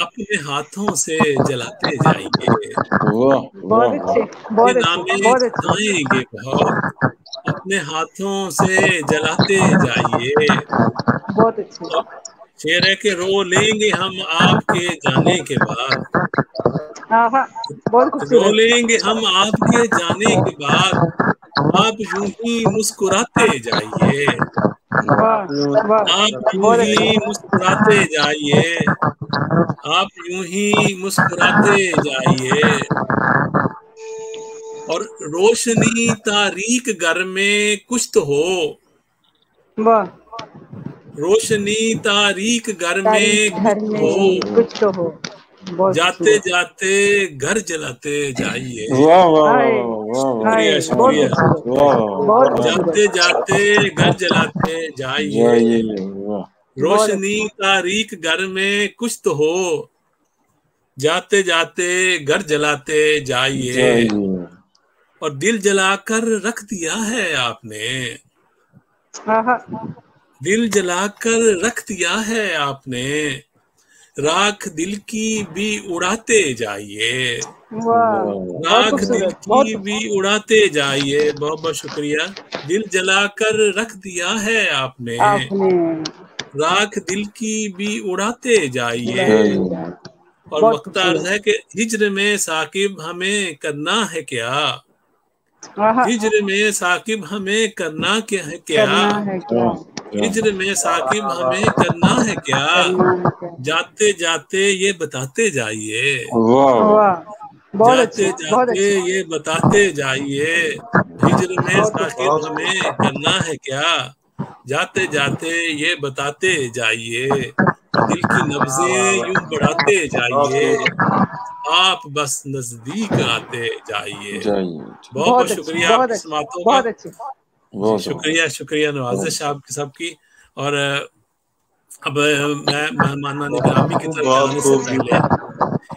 اپنے ہاتھوں سے جلاتے جائیے، واہ بہت واہ اچھے، یہ بہت نامے اچھے، بہت اچھے، کھائیں گے بہت، اپنے ہاتھوں سے جلاتے جائیے. بہت اچھے. اور شعر ہے کہ رو لیں گے ہم آپ کے جانے کے بعد، ہاں ہاں، بہت رو خوبصورت. لیں گے ہم آپ کے جانے کے بعد، آپ یوں ہی مسکراتے جائیے، واہ واہ، آپ یوں بہت ہی اچھے. مسکراتے جائیے، آپ یوں ہی مسکراتے جائیے. اور روشنی تاریک گھر میں کچھ تو ہو، واہ، روشنی تاریک گھر میں تاریخ گھر کچھ میں ہو، کچھ تو ہو. بہت جاتے خوبصورت. جاتے گھر جلاتے جائیے. واہ واہ ہائے واہ واہ ہائے، شکریہ بہت شکریہ. خوبصورت، واہ بہت واہ جاتے خوبصورت. جاتے گھر جلاتے جائیے، جائیے واہ بہت روشنی اچھے. تاریک گھر میں کچھ تو ہو، جاتے جاتے گھر جلاتے جائیے. جائیے اور دل جلا کر رکھ دیا ہے آپ نے، ہاں ہاں، دل جلا کر رکھ دیا ہے آپ نے، راکھ دل کی بھی اڑاتے جائیے، واہ، واہ بہت راکھ دل خوبصورت، کی بہت بھی خوبصورت. اڑاتے جائیے. بہت بہت شکریہ. دل جلا کر رکھ دیا ہے آپ نے، آپ نے راکھ دل کی بھی اڑاتے جائیے. جائیے اور بہت وقت عرض خوبصورت. ہے کہ ہجر میں ثاقب ہمیں کرنا ہے کیا، ہاں ہاں، ہجر میں ثاقب ہمیں کرنا کیا ہے کیا، کرنا ہے کیا، ہجر میں ثاقب ہمیں کرنا ہے کیا، کرنا ہے کیا. جاتے جاتے یہ بتاتے جائیے، واہ واہ، بہت جاتے اچھے، بہت جاتے اچھے، یہ بتاتے جائیے، ہجر میں بہت ثاقب اچھے. ہمیں کرنا ہے کیا، جاتے جاتے یہ بتاتے جائیے. اور دل کی نبضیں یوں بڑھاتے جائیے، آپ بس نزدیک آتے جائیے. جائیے بہت بہت بہت اچھے، شکریہ آپ بہت کی اچھے، سماعتوں کا. بہت اچھے. جی بہت شکریہ شکریہ، نوازش آپ کی سب کی. اور اب میں مہمانان گرامی کی طرف جانے سے پہلے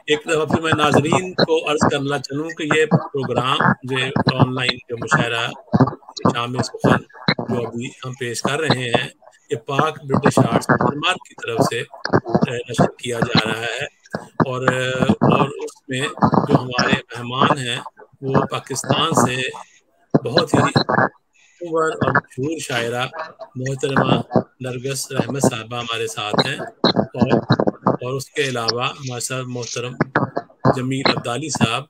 ایک دفعہ پھر میں ناظرین کو عرض کرنا چاہوں کہ یہ پروگرام جو آن لائن جو مشاعرہ شام سخن جو ابھی ہم پیش کر رہے ہیں، یہ پاک برٹش آرٹس برمار کی طرف سے نشر کیا جا رہا ہے. اور اس میں جو ہمارے مہمان ہیں وہ پاکستان سے بہت ہی عمر اور مشہور شاعرہ محترمہ نرگس رحمت صاحبہ ہمارے ساتھ ہیں. اور اس کے علاوہ ہمارے ساتھ محترم جمیل عبدالی صاحب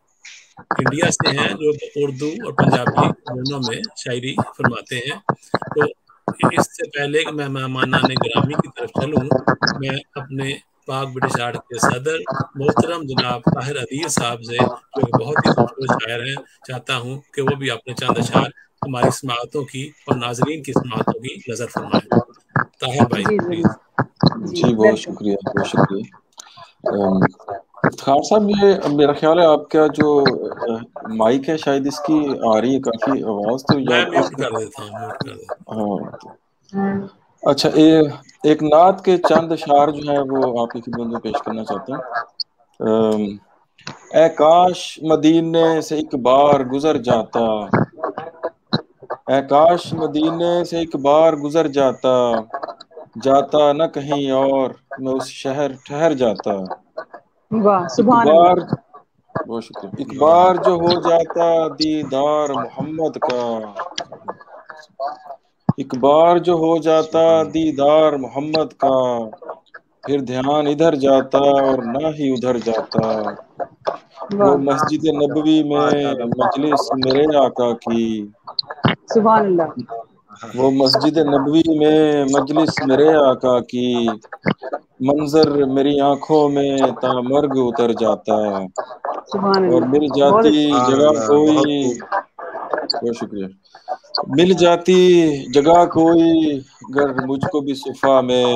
انڈیا سے ہیں، جو اردو اور پنجابی دونوں میں شاعری فرماتے ہیں. تو اس سے پہلے کہ میں مہمانان گرامی کی طرف چلوں، میں اپنے پاک برٹش آرٹ کے صدر محترم جناب طاہر عدیل صاحب سے، جو کہ بہت ہی خوبصورت شاعر ہیں، چاہتا ہوں کہ وہ بھی اپنے چند اشعار ہماری سماعتوں کی اور ناظرین کی سماعتوں کی نظر فرمائیں. طاہر بھائی جی پلیز. ضرور. جی بہت شکریہ بہت شکریہ. افتخار صاحب، یہ میرا خیال ہے آپ کا جو مائک ہے شاید اس کی آ رہی ہے کافی آواز، تو یا میں میوٹ آپ کر دیتا ہوں، میوٹ کر دیتا ہوں. ہاں اچھا، ایک نعت کے چند اشعار جو ہیں وہ آپ کی خدمت میں پیش کرنا چاہتا ہوں. اے کاش مدینے سے ایک بار گزر جاتا، اے کاش مدینے سے ایک بار گزر جاتا، جاتا نہ کہیں اور میں اس شہر ٹھہر جاتا. واہ، ایک سبحان بار اللہ. بہت شکریہ. ایک بار جو ہو جاتا دیدار محمد کا، ایک بار جو ہو جاتا دیدار محمد کا، پھر دھیان ادھر جاتا اور نہ ہی ادھر جاتا. وہ واہ، مسجد نبوی میں مجلس میرے آقا کی، سبحان اللہ. وہ مسجد نبوی میں مجلس میرے آقا کی، منظر میری آنکھوں میں تا مرگ اتر جاتا. سبحان اور اللہ. مل بہت جاتی اچھا. جگہ کوئی، بہت شکریہ، مل جاتی جگہ کوئی گر مجھ کو بھی صفا میں،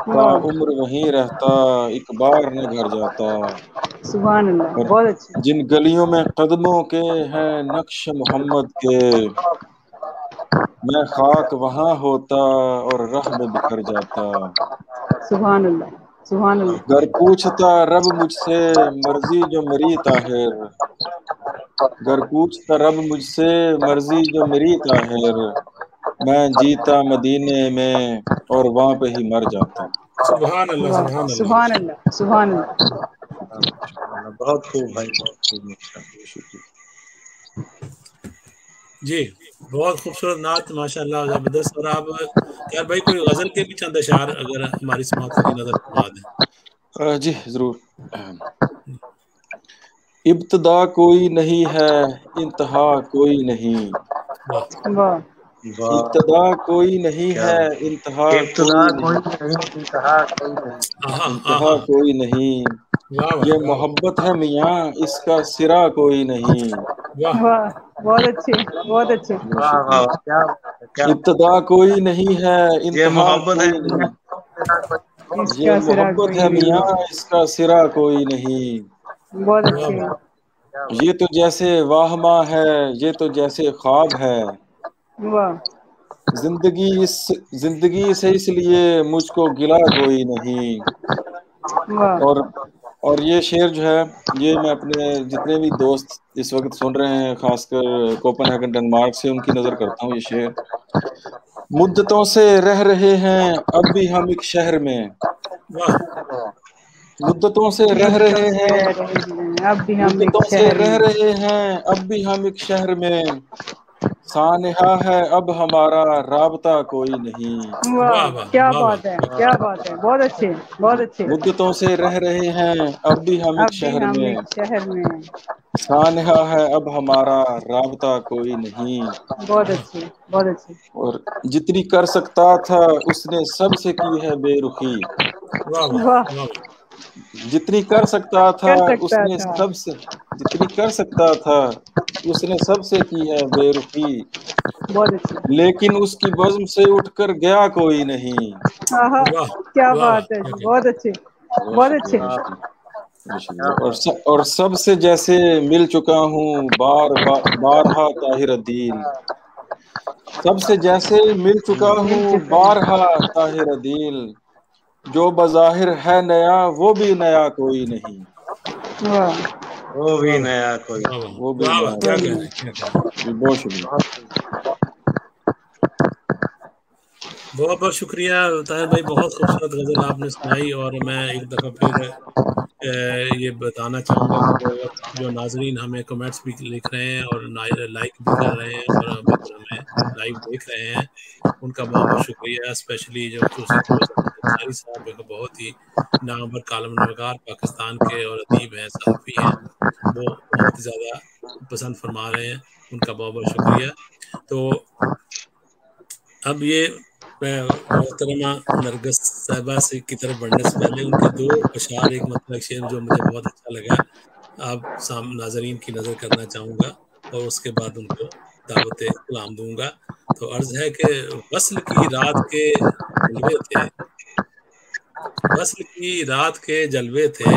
تا واہ، عمر وہیں رہتا ایک بار نہ گھر جاتا. سبحان اللہ. اور بہت اچھا. جن گلیوں میں قدموں کے ہیں نقش محمد کے، میں خاک وہاں ہوتا اور راہ میں بکھر جاتا. سبحان اللہ. سبحان اللہ. گر پوچھتا رب مجھ سے مرضی جو میری طاہر، گر پوچھتا رب مجھ سے مرضی جو میری طاہر، میں جیتا مدینے میں اور وہاں پہ ہی مر جاتا. سبحان اللہ سبحان اللہ سبحان اللہ سبحان اللہ. بہت خوب بھائی, بہت خوب. شکریہ. جی بہت خوبصورت نعت ماشاء اللہ زبردست. اور آپ یار بھائی کوئی غزل کے بھی چند اشعار اگر ہماری سماعت کی نظر فرما دیں. جی ضرور. ابتدا کوئی نہیں ہے انتہا کوئی نہیں, واہ واہ ابتدا کوئی نہیں ہے انتہا ابتدا کوئی کوئی نہیں, نہیں, انتہا کوئی نہیں. آہا انتہا آہا کوئی نہیں. واہ واہ یہ واہ محبت ہے میاں اس کا سرا کوئی نہیں. واہ واہ, بہت اچھے بہت اچھے. واہ واہ, کیا کیا ابتدا کوئی نہیں ہے یہ انتہا محبت ہے. کوئی نہیں. اس یہ کا سرا محبت کوئی ہے نہیں. میاں اس کا سرا کوئی نہیں. بہت واہ اچھے. واہ یہ تو جیسے واہما ہے یہ تو جیسے خواب ہے. واہ زندگی سے اس لیے مجھ کو گلا کوئی نہیں. واہ اور یہ شعر جو ہے یہ میں اپنے جتنے بھی دوست اس وقت سن رہے ہیں خاص کر کوپن ہیگن ڈنمارک سے ان کی نظر کرتا ہوں. یہ شعر مدتوں سے رہ رہے ہیں اب بھی ہم ایک شہر میں, واہ مدتوں سے رہ رہے ہیں اب بھی ہم ایک مدتوں سے شہر رہ میں. رہے ہیں اب بھی ہم ایک شہر میں. سانحہ ہے اب ہمارا رابطہ کوئی نہیں. واہ واہ کیا واہ بات ہے کیا بات ہے. بہت اچھے بہت اچھے. مدتوں سے رہ رہے ہیں اب بھی ہم ایک اب بھی شہر ہم میں. ایک شہر میں. سانحہ ہے اب ہمارا رابطہ کوئی نہیں. بہت اچھے بہت اچھے. اور جتنی کر سکتا تھا اس نے سب سے کی ہے بے رخی. واہ واہ واہ واہ جتنی کر سکتا تھا کر اس سکتا نے تھا. سب سے جتنی کر سکتا تھا اس نے سب سے کی ہے بے رخی. بہت اچھے. لیکن اس کی بزم سے اٹھ کر گیا کوئی نہیں. آہا واہ کیا واہ بات واہ ہے. کیا کہتے بہت اچھے بہت بہت شکریہ اچھے. بہت شکریہ بہت شکریہ. اور سب سے جیسے مل چکا ہوں بارہا طاہر الدین. سب سے جیسے مل چکا مل ہوں چکا ہے. بارہا طاہر الدین. جو بظاہر ہے نیا وہ بھی نیا کوئی نہیں. واہ وہ بھی واہ نیا کوئی. واہ واہ وہ بھی واہ واہ نیا کیا کوئی کہہ نہیں. رہے ہیں کیا کہہ رہے ہیں. جی بہت شکریہ. بہت بہت شکریہ طاہر بھائی. بہت خوبصورت غزل آپ نے سنائی. اور میں ایک دفعہ پھر یہ بتانا چاہوں گا کہ جو ناظرین ہمیں کمنٹس بھی لکھ رہے ہیں اور لائک بھی کر رہے ہیں اور ہمیں لائیو دیکھ رہے ہیں ان کا بہت بہت شکریہ. اسپیشلی جو خصوصی طور سے انصاری صاحب جو بہت ہی نامور کالم نگار پاکستان کے اور ادیب ہیں صحافی ہیں وہ بہت ہی زیادہ پسند فرما رہے ہیں. ان کا بہت بہت شکریہ. تو اب یہ محترمہ نرگس صاحبہ سے کی طرف بڑھنے سے پہلے ان کے دو اشعار ایک مطلب شعر جو مجھے بہت اچھا لگا آپ ناظرین کی نظر کرنا چاہوں گا اور اس کے بعد ان کو دعوت کلام دوں گا. تو عرض ہے کہ وصل کی رات کے جلوے تھے وصل کی رات کے جلوے تھے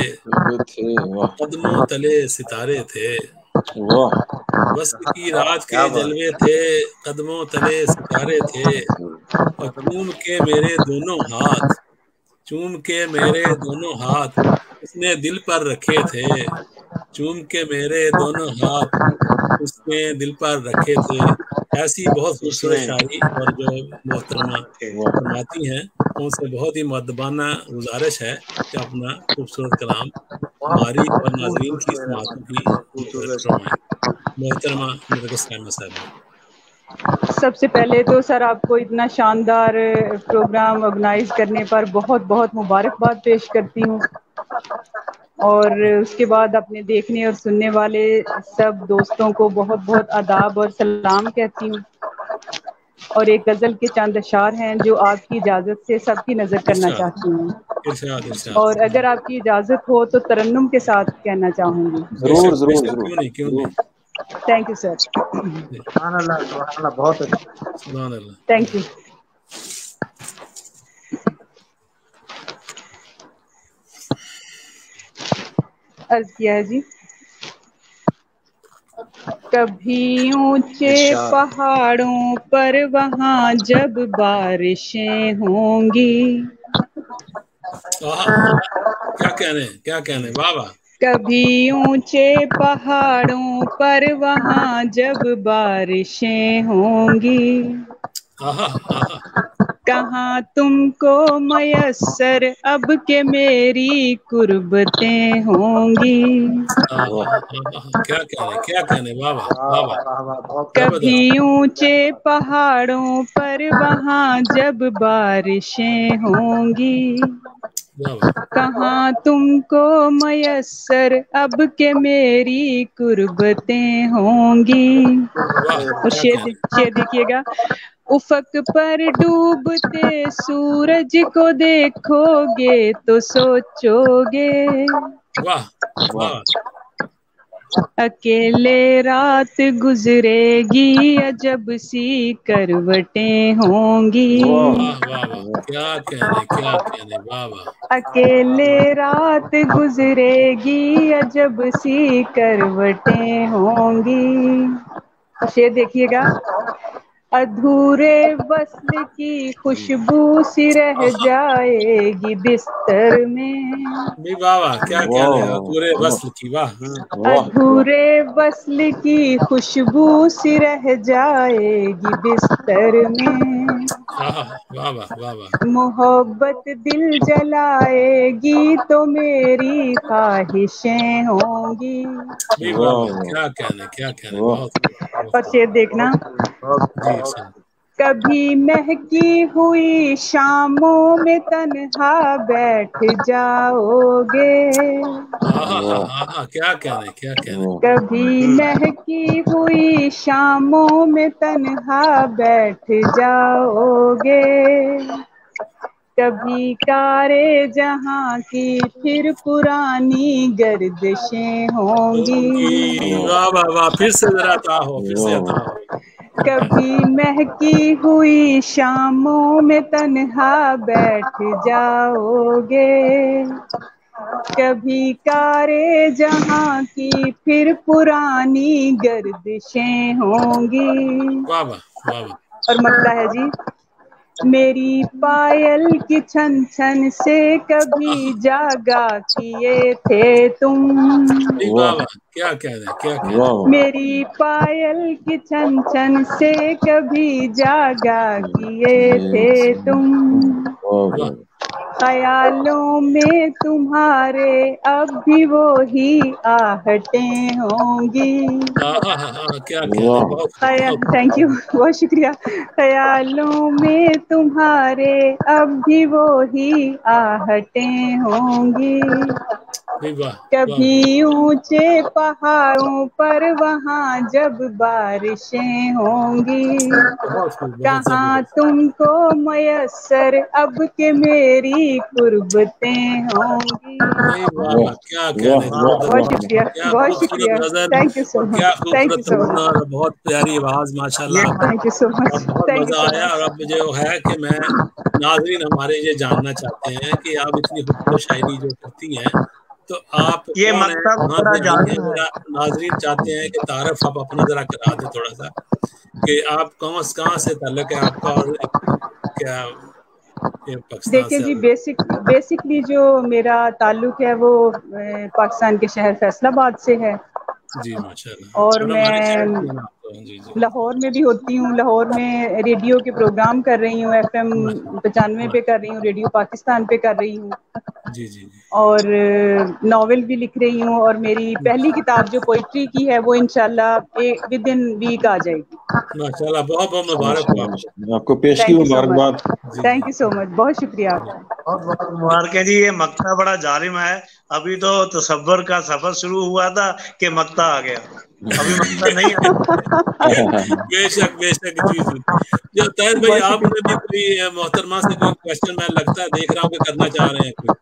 قدموں تلے ستارے تھے. واہ وصل کی رات کے جلوے تھے قدموں تلے ستارے تھے. اور چوم کے میرے دونوں ہاتھ اس نے دل پر رکھے تھے. چوم کے میرے دونوں ہاتھ اس نے دل پر رکھے تھے. ایسی بہت خوبصورت شاعری اور جو محترمہ فرماتی ہیں ان سے بہت ہی مؤدبانہ گزارش ہے کہ اپنا خوبصورت کلام ہماری اور ناظرین کی سماعتوں کی فرمائیں. محترمہ نرگس صاحبہ. سب سے پہلے تو سر آپ کو اتنا شاندار پروگرام آرگنائز کرنے پر بہت بہت مبارکباد پیش کرتی ہوں. اور اس کے بعد اپنے دیکھنے اور سننے والے سب دوستوں کو بہت بہت آداب اور سلام کہتی ہوں. اور ایک غزل کے چند اشعار ہیں جو آپ کی اجازت سے سب کی نظر کرنا ارشاد چاہتی ہوں. ارشاد. اور اگر آپ کی اجازت ہو تو ترنم کے ساتھ کہنا چاہوں گی. بے ضرور شک ضرور ضرور کیوں ضرور. نہیں. Thank you sir. سبحان اللہ بہت اچھا. سبحان اللہ. Thank you. عرض کیا ہے جی. کبھی اونچے پہاڑوں پر وہاں جب بارشیں ہوں گی. کیا کہنے واہ واہ. کبھی اونچے پہاڑوں پر وہاں جب بارشیں ہوں گی. کہاں تم کو میسر اب کہ میری قربتیں ہوں گی. کیا کہنے واہ واہ واہ واہ کبھی اونچے پہاڑوں پر وہاں جب بارشیں ہوں گی. کہاں تم کو میسر اب کہ میری قربتیں ہوں گی. اور شعر دیکھیے گا. افق پر ڈوبتے سورج کو دیکھو گے تو سوچو گے. واہ واہ اکیلے رات گزرے گی عجب سی کروٹیں ہوں گی. واہ واہ واہ کیا کہنے واہ واہ. اکیلے رات گزرے گی عجب سی کروٹیں ہوں گی. شعر دیکھیے گا. ادھورے وصل کی خوشبو سی رہ جائے گی بستر میں. واہ واہ کیا کہنے پورے وصل کی واہ. ادھورے وصل کی خوشبو سی رہ جائے گی بستر میں. واہ واہ واہ واہ. محبت دل جلائے گی تو میری خواہشیں ہوں گی. کیا کہنے بہت. اور شعر دیکھنا. جی سن. کبھی مہکی ہوئی شاموں میں تنہا بیٹھ جاؤ گے. کیا کہنے. کبھی مہکی ہوئی شاموں میں تنہا بیٹھ جاؤ گے. کبھی کارے جہاں کی پھر پرانی گردشیں ہوں گی. واہ واہ واہ پھر سے ذرا عطا ہو پھر سے عطا ہو. کبھی مہکی ہوئی شاموں میں تنہا بیٹھ جاؤ گے. کبھی کارے جہاں کی پھر پرانی گردشیں ہوں گی. واہ واہ واہ واہ. اور مکتا ہے جی. میری پائل کی چھن چھن سے کبھی جاگا کیے تھے تم. واہ واہ کیا کہنے. میری پائل کی چھن چھن سے کبھی جاگا کیے تھے تم. خیالوں میں تمہارے اب بھی وہی آہٹیں ہوں گی. کیا کہنے. تھینک یو بہت شکریہ. خیالوں میں تمہارے اب بھی وہی آہٹیں ہوں گی. کبھی اونچے پہاڑوں پر وہاں جب بارشیں ہوں گی. کہاں تم کو میسر اب کہ میری قربتیں ہوں گی. کیا کہنے. بہت شکریہ بہت شکریہ. تھینک یو سو کیا مچ. تھینک یو خوبصورت سو مچ. اور بہت پیاری آواز ماشاءاللہ. تھینک یو سو مچ. بہت تھینک یو مزہ سو آیا. اور مچ. اب جو ہے کہ میں ناظرین ہمارے یہ جاننا چاہتے ہیں کہ آپ اتنی خوبصورت شاعری جو کرتی ہیں تو آپ کون ہیں کہاں سے آئی ہیں. میرا ناظرین چاہتے ہیں کہ تعارف آپ اپنا ذرا کرا دیں تھوڑا سا کہ آپ کہاں سے تعلق ہے آپ کا اور کیا پاکستان دیکھیں سے. جی بیسکلی جو میرا تعلق ہے وہ پاکستان کے شہر فیصل آباد سے ہے. جی ماشاءاللہ. اور ہمارے شہر میں کی ہیں آپ تو. جی لاہور میں بھی ہوتی ہوں. لاہور میں ریڈیو کے پروگرام کر رہی ہوں. FM 95 پہ کر رہی ہوں. ریڈیو پاکستان پہ کر رہی ہوں. جی. اور ناول بھی لکھ رہی ہوں. اور میری پہلی کتاب جو پوئٹری کی ہے وہ انشاءاللہ ود ان ویک آ جائے گی. ماشاءاللہ بہت بہت مبارک ہو آپ کو پیش کی مبارکباد. تھینک یو سو مچ. بہت شکریہ آپ کا. بہت بہت مبارک ہے جی. یہ مکتا بڑا ظالم ہے. ابھی تو تصور کا سفر شروع ہوا تھا کہ مکتا آ گیا. ابھی مکتا نہیں آیا. بے شک جی. جو طاہر بھائی آپ نے بھی کوئی محترمہ سے کوئی کوشچن میں لگتا ہے دیکھ رہا ہوں کہ کرنا چاہ رہے ہیں کوئی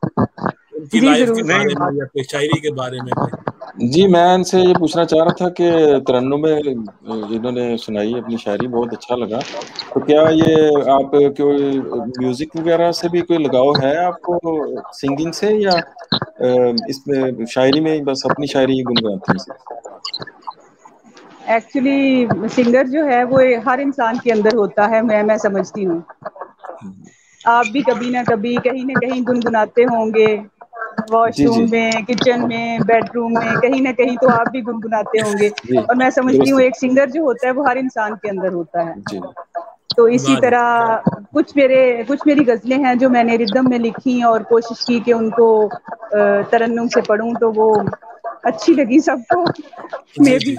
ان کی جی لائف کے ضرور. بارے میں یا کوئی شاعری کے بارے میں کوئی. جی میں ان سے یہ پوچھنا چاہ رہا تھا کہ ترنم میں انہوں نے سنائی اپنی شاعری بہت اچھا لگا. تو کیا یہ آپ کوئی میوزک وغیرہ سے بھی کوئی لگاؤ ہے آپ کو سنگنگ سے یا اس میں شاعری میں بس اپنی شاعری ہی گنگناتی ہیں؟ ایکچولی سنگر جو ہے وہ ہر انسان کے اندر ہوتا ہے. میں سمجھتی ہوں آپ بھی کبھی نہ کبھی کہیں نہ کہیں گنگناتے ہوں گے. واش جی روم جی میں, کچن میں, بیڈ روم میں, کہیں نہ کہیں تو آپ بھی گنگناتے ہوں گے. جی اور میں سمجھتی درست ہوں ایک سنگر جو ہوتا ہے وہ ہر انسان کے اندر ہوتا ہے. جی تو اسی طرح کچھ میری غزلیں ہیں جو میں نے ردم میں لکھی اور کوشش کی کہ ان کو ترنم سے پڑھوں، تو وہ اچھی لگی سب کو. میں بھی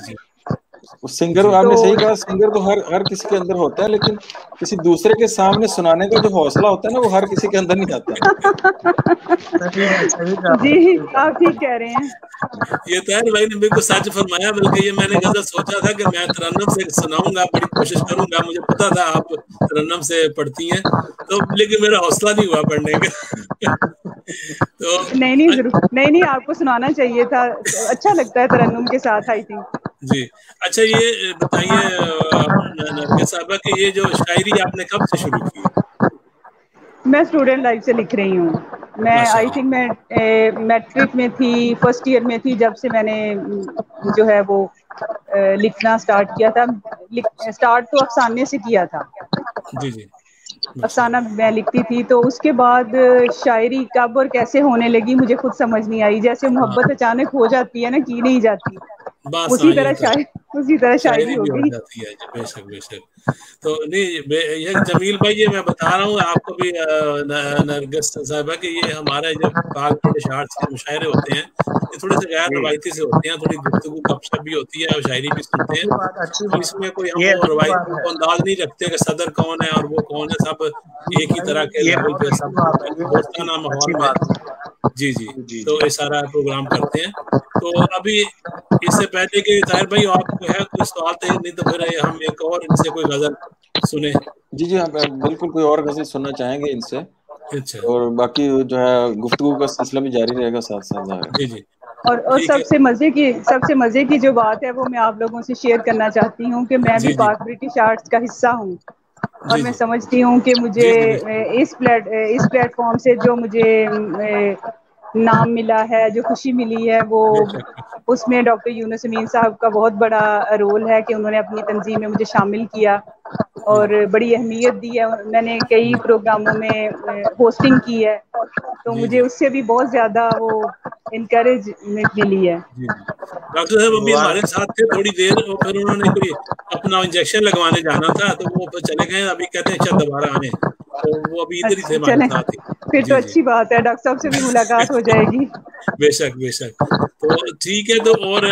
سنگر، آپ نے صحیح کہا، سنگر تو ہر کسی کے اندر ہوتا ہے، لیکن کسی دوسرے کے سامنے سنانے کا جو حوصلہ ہوتا ہے نا، وہ ہر کسی کے اندر نہیں آتا. جی آپ ٹھیک کہہ رہے ہیں. یہ طاہر بھائی نے بالکل سچ فرمایا، بلکہ یہ میں نے غزل سوچا تھا کہ میں ترنم سے سناؤں گا، بڑی کوشش کروں گا، مجھے پتا تھا آپ ترنم سے پڑھتی ہیں تو، لیکن میرا حوصلہ نہیں ہوا پڑھنے کا. تو نہیں آپ کو سنانا چاہیے تھا، اچھا لگتا ہے ترنم کے ساتھ آئی تھنک. جی اچھا، یہ بتائیے نرگس صاحبہ کہ یہ جو شاعری آپ نے کب سے شروع کی؟ میں اسٹوڈنٹ لائف سے لکھ رہی ہوں. میں آئی تھنک میں میٹرک میں تھی، فرسٹ ایئر میں تھی جب سے میں نے جو ہے وہ لکھنا اسٹارٹ کیا تھا. اسٹارٹ تو افسانے سے کیا تھا. جی افسانہ میں لکھتی تھی، تو اس کے بعد شاعری کب اور کیسے ہونے لگی مجھے خود سمجھ نہیں آئی. جیسے محبت اچانک ہو جاتی ہے نا، کی نہیں جاتی، اسی طرح شاعری ہو بھی گئی. جاتی ہے. بے شک بے شک. تو نہیں یہ جمیل بھائی، یہ میں بتا رہا ہوں آپ کو بھی نرگس صاحبہ کہ یہ ہمارے جو پاک برٹش آرٹس کے مشاعرے ہوتے ہیں، یہ تھوڑے سے غیر روایتی سے ہوتے ہیں، تھوڑی گفتگو گپ شپ بھی ہوتی ہے اور شاعری بھی سنتے ہیں. تو اس میں کوئی ہم وہ روایتی کو انداز نہیں رکھتے کہ صدر کون ہے اور وہ کون ہے، سب ایک ہی طرح کے لیول پہ سب دوستانہ ماحول میں. جی تو یہ سارا پروگرام کرتے ہیں. تو ابھی اس سے پہلے کہ طاہر بھائی آپ کو ہے کوئی سوال تھے، نہیں تو پھر ہم ایک اور ان سے کوئی غزل سنیں. جی ہم بالکل کوئی اور غزل سننا چاہیں گے ان سے، اچھا، اور باقی جو ہے گفتگو کا سلسلہ بھی جاری رہے گا ساتھ ساتھ. جی اور سب سے مزے کی جو بات ہے وہ میں آپ لوگوں سے شیئر کرنا چاہتی ہوں کہ میں بھی پاک برٹش آرٹس کا حصہ ہوں، اور میں سمجھتی ہوں کہ مجھے اس پلیٹ فارم سے جو مجھے نام ملا ہے، جو خوشی ملی ہے، وہ اس میں ڈاکٹر یونس امین صاحب کا بہت بڑا رول ہے کہ انہوں نے اپنی تنظیم میں مجھے شامل کیا اور بڑی اہمیت دی ہے. میں نے کئی پروگراموں میں ہوسٹنگ کی ہے، تو مجھے اس سے بھی بہت زیادہ وہ انکریجمنٹ ملی ہے. ڈاکٹر صاحب ابھی ہمارے ساتھ تھے تھوڑی دیر، اور پھر انہوں نے کوئی اپنا انجیکشن لگوانے جانا تھا تو وہ چلے گئے. ابھی کہتے ہیں اچھا دوبارہ آئیں، تو وہ ابھی ادھر ہی تھے ہمارے ساتھ ہی. پھر تو اچھی بات ہے، ڈاکٹر صاحب سے بھی ملاقات ہو جائے گی. بے شک بے شک. تو ٹھیک ہے. تو اور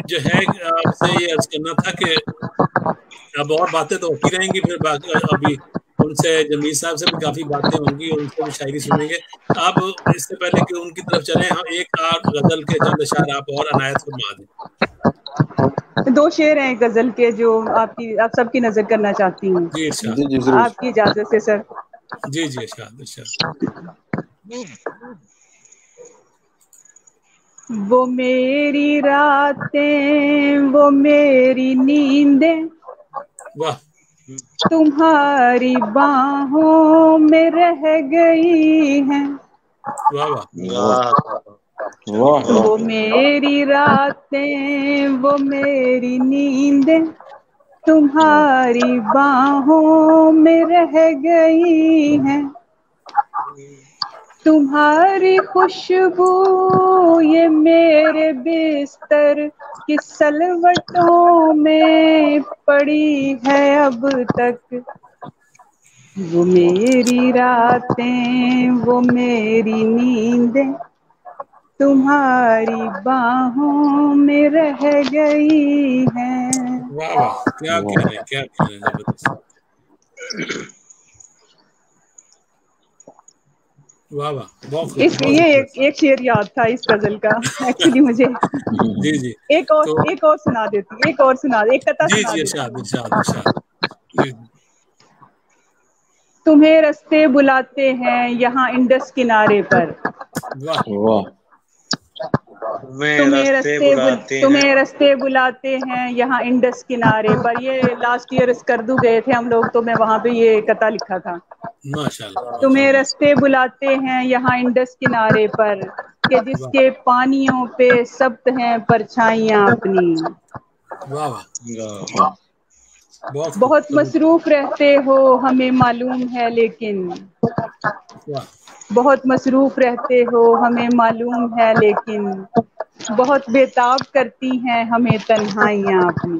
جو ہے آپ سے یہ عرض کرنا تھا کہ اب اور باتیں تو ہوتی رہیں گی، پھر ابھی ان سے جمیل صاحب سے بھی کافی باتیں ہوں گی، ان سے بھی شاعری سنیں گے. آپ اس سے پہلے کہ ان کی طرف چلیں، ہم ایک غزل کے چند اشعار آپ اور عنایت فرما دیں. 2 شعر ہیں غزل کے جو آپ سب کی نظر کرنا چاہتی ہوں. جی ارشاد. جی ضرور. آپ کی اجازت سے سر. جی ارشاد. وہ میری راتیں، وہ میری نیندیں، واہ، تمہاری باہوں میں رہ گئی ہیں. واہ واہ. وہ میری راتیں، وہ میری نیندیں، تمہاری باہوں میں رہ گئی ہیں. تمہاری خوشبو یہ میرے بستر کی سلوٹوں میں پڑی ہے اب تک. وہ میری راتیں، وہ میری نیندیں، تمہاری باہوں میں رہ گئی ہیں. واہ واہ، کیا کہہ رہے ہیں زبردست. واہ واہ، بہت خوب. یہ ایک شعر یاد تھا اس غزل کا ایکچولی مجھے. جی ایک اور سنا دیتی، ایک قطعہ سنا دیتی. ارشاد. تمہیں رستے بلاتے ہیں یہاں انڈس کنارے پر. واہ. تمہیں رستے بلاتے ہیں یہاں انڈس کنارے پر. یہ لاسٹ ایئر اسکردو گئے تھے ہم لوگ، تو میں وہاں پہ یہ قطعہ لکھا تھا. ماشاءاللہ. تمہیں رستے بلاتے ہیں یہاں انڈس کنارے پر، کہ جس کے پانیوں پہ سبت ہیں پرچھائیاں اپنی. واہ واہ، بہت مصروف رہتے ہو ہمیں معلوم ہے، لیکن بہت مصروف رہتے ہو ہمیں معلوم ہے، لیکن بہت بے تاب کرتی ہیں ہمیں تنہائیاں اپنی.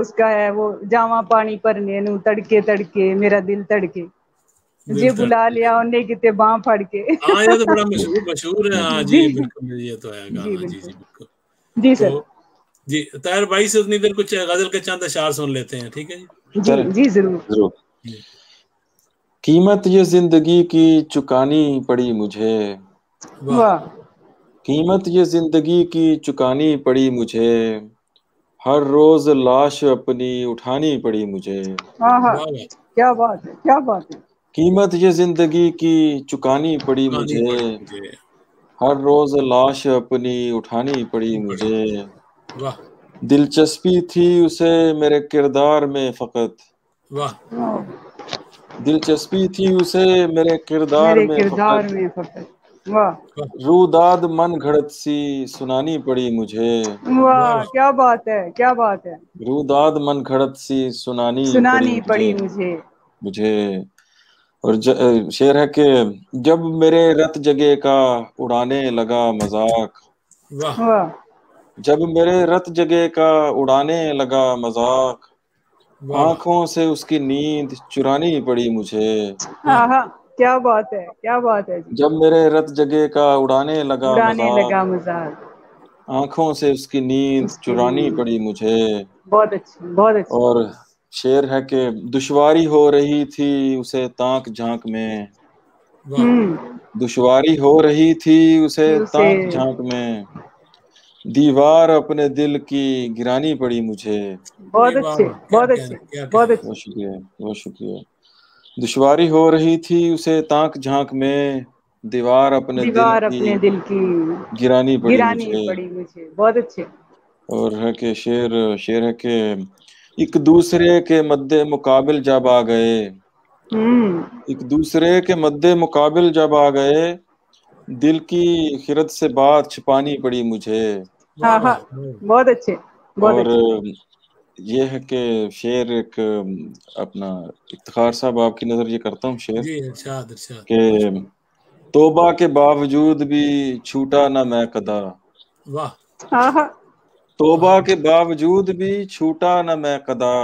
اس کا ہے وہ جاواں پانی بھرنے نوں تڑکے تڑکے میرا دل تڑکے جی بلا لیا انہیں کتے باں پھڑ کے. ہاں یہ تو بڑا مشہور ہے. ہاں جی بالکل یہ تو ہے گانا. جی جی بالکل. جی سر. جی طاہر بھائی سے اتنی دیر کچھ غزل کے چند اشعار سن لیتے ہیں. ٹھیک ہے جی. جی ضرور. قیمت یہ زندگی کی چکانی پڑی مجھے. واہ. قیمت یہ زندگی کی چکانی پڑی مجھے. ہر روز لاش اپنی اٹھانی پڑی مجھے. ہاں ہاں کیا بات ہے کیا بات ہے. قیمت یہ زندگی کی چکانی پڑی مجھے. ہر روز لاش اپنی اٹھانی پڑی مجھے. واہ. دلچسپی تھی اسے میرے کردار میں فقط. واہ. دلچسپی تھی اسے میرے کردار میرے میں کردار فقط. میں فقط. واہ. روداد من گھڑت سی سنانی پڑی مجھے. واہ کیا بات ہے کیا بات ہے. روداد من گھڑت سی سنانی پڑی مجھے. اور شعر ہے کہ جب میرے رت جگے کا اڑانے لگا مذاق. واہ. جب میرے رت جگے کا اڑانے لگا مذاق. آنکھوں سے اس کی نیند چرانی پڑی مجھے. ہاں ہاں کیا بات ہے کیا بات ہے. جی جب میرے رت جگے کا اڑانے لگا مذاق. مذاق. آنکھوں سے اس کی نیند اس کی چرانی نیند. پڑی مجھے. بہت اچھی بہت اچھی. اور شعر ہے کہ دشواری ہو رہی تھی اسے تانک جھانک میں. دشواری ہو رہی تھی اسے تانک جھانک میں. دیوار اپنے دل کی گرانی پڑی مجھے. بہت اچھے بہت اچھے بہت اچھے. بہت شکریہ بہت شکریہ. دشواری ہو رہی تھی اسے تانک جھانک میں. دیوار اپنے دل کی گرانی پڑی مجھے. بہت اچھے. اور ہے کہ شعر ہے کہ ایک دوسرے کے مد مقابل جب آ گئے. ایک دوسرے کے مد مقابل جب آ گئے. دل کی خرد سے بات چھپانی پڑی مجھے. ہاں ہاں بہت اچھے بہت اور اچھے. یہ ہے کہ شعر ایک اپنا افتخار صاحب آپ کی نظر یہ کرتا ہوں شعر کہ توبہ کے باوجود بھی چھوٹا نہ میں قدا. واہ. ہاں ہاں. توبہ کے باوجود بھی چھوٹا نہ میں قدا.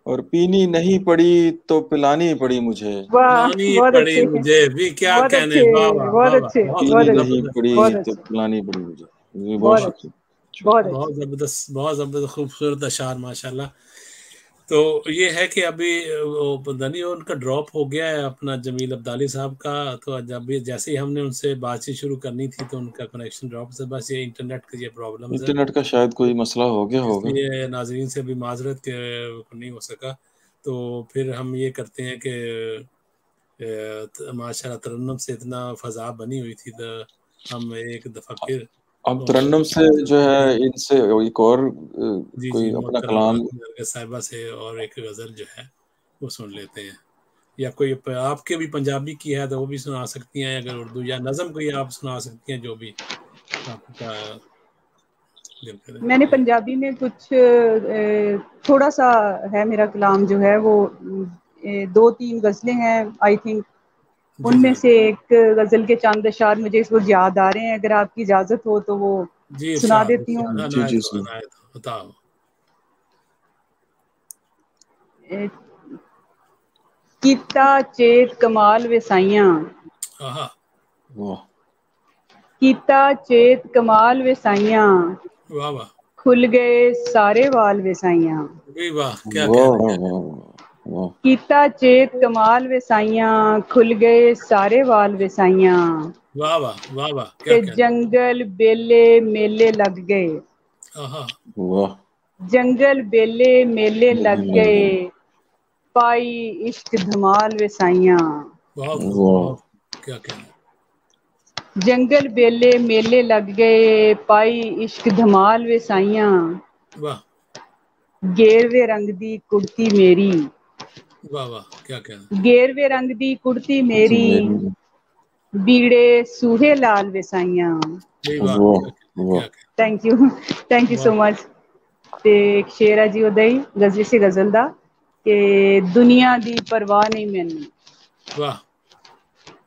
اور پینی نہیں پڑی تو پلانی پڑی مجھے. پلانی پڑی مجھے بھی کیا بہت کہنے. اچھے واہ واہ بہت واہ واہ. اچھے پینی بہت نہیں اچھے پڑی بہت تو اچھے پلانی پڑی مجھے. بہت بہت اچھے شکریہ. بہت زبردست بہت زبردست خوبصورت اشعار ماشاءاللہ. تو یہ ہے کہ ابھی پتہ نہیں ان کا ڈراپ ہو گیا ہے اپنا جمیل عبدالی صاحب کا. تو جب جیسے ہی ہم نے ان سے بات چیت شروع کرنی تھی تو ان کا کنیکشن ڈراپ سے بس یہ انٹرنیٹ کا یہ پرابلمز ہے. انٹرنیٹ کا شاید کوئی مسئلہ ہو گیا اس ہوگا. لیے ناظرین سے بھی معذرت کہ نہیں ہو سکا. تو پھر ہم یہ کرتے ہیں کہ ماشاءاللہ ترنم سے اتنا فضا بنی ہوئی تھی تو ہم ایک دفعہ پھر اب ترنم سے جو ہے ان سے ایک اور جی کوئی جی اپنا محترم کلام صاحبہ سے اور ایک غزل جو ہے وہ سن لیتے ہیں. یا کوئی آپ کے بھی پنجابی کی ہے تو وہ بھی سنا سکتی ہیں اگر اردو یا نظم کوئی آپ سنا سکتی ہیں جو بھی آپ کا دل کرے. میں نے پنجابی میں کچھ تھوڑا سا ہے میرا کلام جو ہے وہ 2-3 غزلیں ہیں آئی تھنک. جی ان میں جی سے ایک غزل کے چند اشعار مجھے اس وقت یاد آ رہے ہیں اگر آپ کی اجازت ہو تو وہ جی سنا ارشاد دیتی ہوں. ارشاد جی عنایت ہو بتاؤ. کیتا چیت کمال وسائیاں. واہ. کیتا چیت کمال وسائیاں. واہ واہ. کھل گئے سارے وال وسائیاں. واہ کیا واہ کہنے. واہ. کیتا چیت کمال وسائیاں کھل گئے سارے وال وسائیاں. واہ واہ واہ واہ تے کیا کہنے. جنگل بیلے میلے لگ گئے. واہ. جنگل بیلے میلے لگ گئے. پائی عشق دھمال وسائیاں. بہت خوب واہ. بہت کیا کہنے. جنگل بیلے میلے لگ گئے پائی عشق دھمال وسائیاں. واہ. گیروے رنگ دی کڑتی میری. واہ واہ کیا کہنے. گیروے رنگ دی کڑتی میری. بیڑے سوہے لال وسائیاں. واہ واہ. کیا کہنے. تھینک یو سو مچ. تے ایک شعر ہے جی اودے ہی غزل سے غزل دا کہ دنیا دی پرواہ نہیں مینوں. واہ.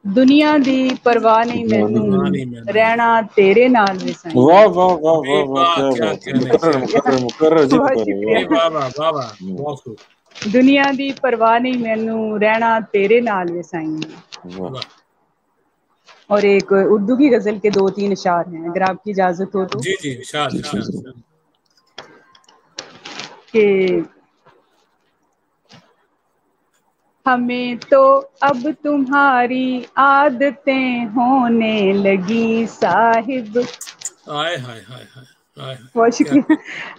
دنیا دی پرواہ نہیں مینوں رہنا تیرے نال وے سائیں. واہ واہ واہ واہ واہ، کیا کیا بات ہے، کہنے، مقرر مقرر مقرر جی، بہت مقرر، شکریہ. واہ واہ واہ واہ واہ، بہت خوب. دنیا دی پرواہ نہیں مینوں رہنا تیرے نال وے سائیں. واہ. واہ. اور ایک اردو کی غزل کے 2-3 اشعار ہیں اگر آپ کی اجازت ہو تو. جی جی، ارشاد ارشاد. کہ ہمیں تو اب تمہاری عادتیں ہونے لگی صاحب. ہائے ہائے ہائے ہائے ہائے. بہت شکریہ.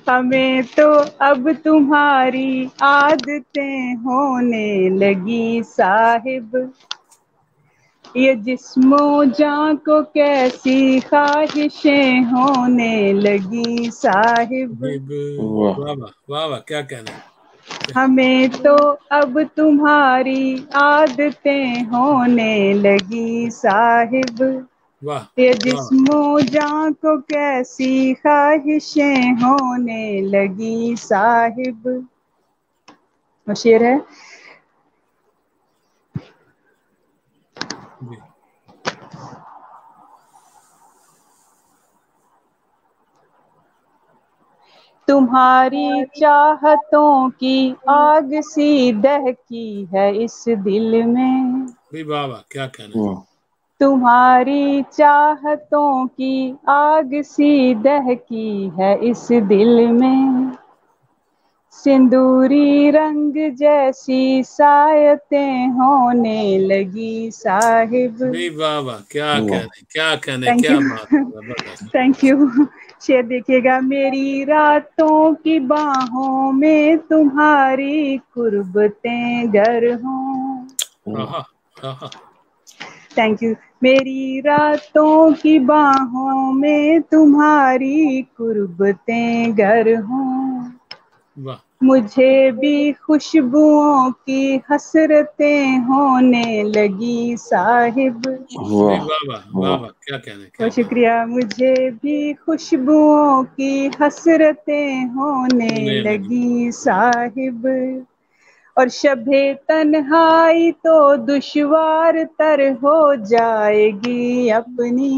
ہمیں تو اب تمہاری عادتیں ہونے لگی صاحب. یہ جسم و جاں کو کیسی خواہشیں ہونے لگی صاحب. واہ. واہ واہ واہ واہ، کیا کہنے. ہمیں تو اب تمہاری عادتیں ہونے لگی صاحب. واہ یہ واہ. جسم و جاں کو کیسی خواہشیں ہونے لگی صاحب. اور شعر ہے. جی. تمہاری چاہتوں کی آگ سی دہکی ہے اس دل میں. واہ واہ، کیا کہنے. واہ. تمہاری چاہتوں کی آگ سی دہکی ہے اس دل میں. سندوری رنگ جیسی سایتیں ہونے لگی صاحب. واہ واہ، کیا کہنے کیا کہنے، تھینک کیا یو بات. زبردست. Thank you. شعر دیکھیے گا. میری راتوں کی باہوں میں تمہاری قربتیں گر ہوں. آہا آہا. Thank you. میری راتوں کی باہوں میں تمہاری قربتیں گر ہوں. واہ. مجھے بھی خوشبوؤں کی حسرتیں ہونے لگی صاحب. واہ واہ واہ واہ واہ، کیا کہنے، کیا بہت بات. شکریہ. مجھے بھی خوشبوؤں کی حسرتیں ہونے لگی صاحب. اور شب تنہائی تو دشوار تر ہو جائے گی اپنی.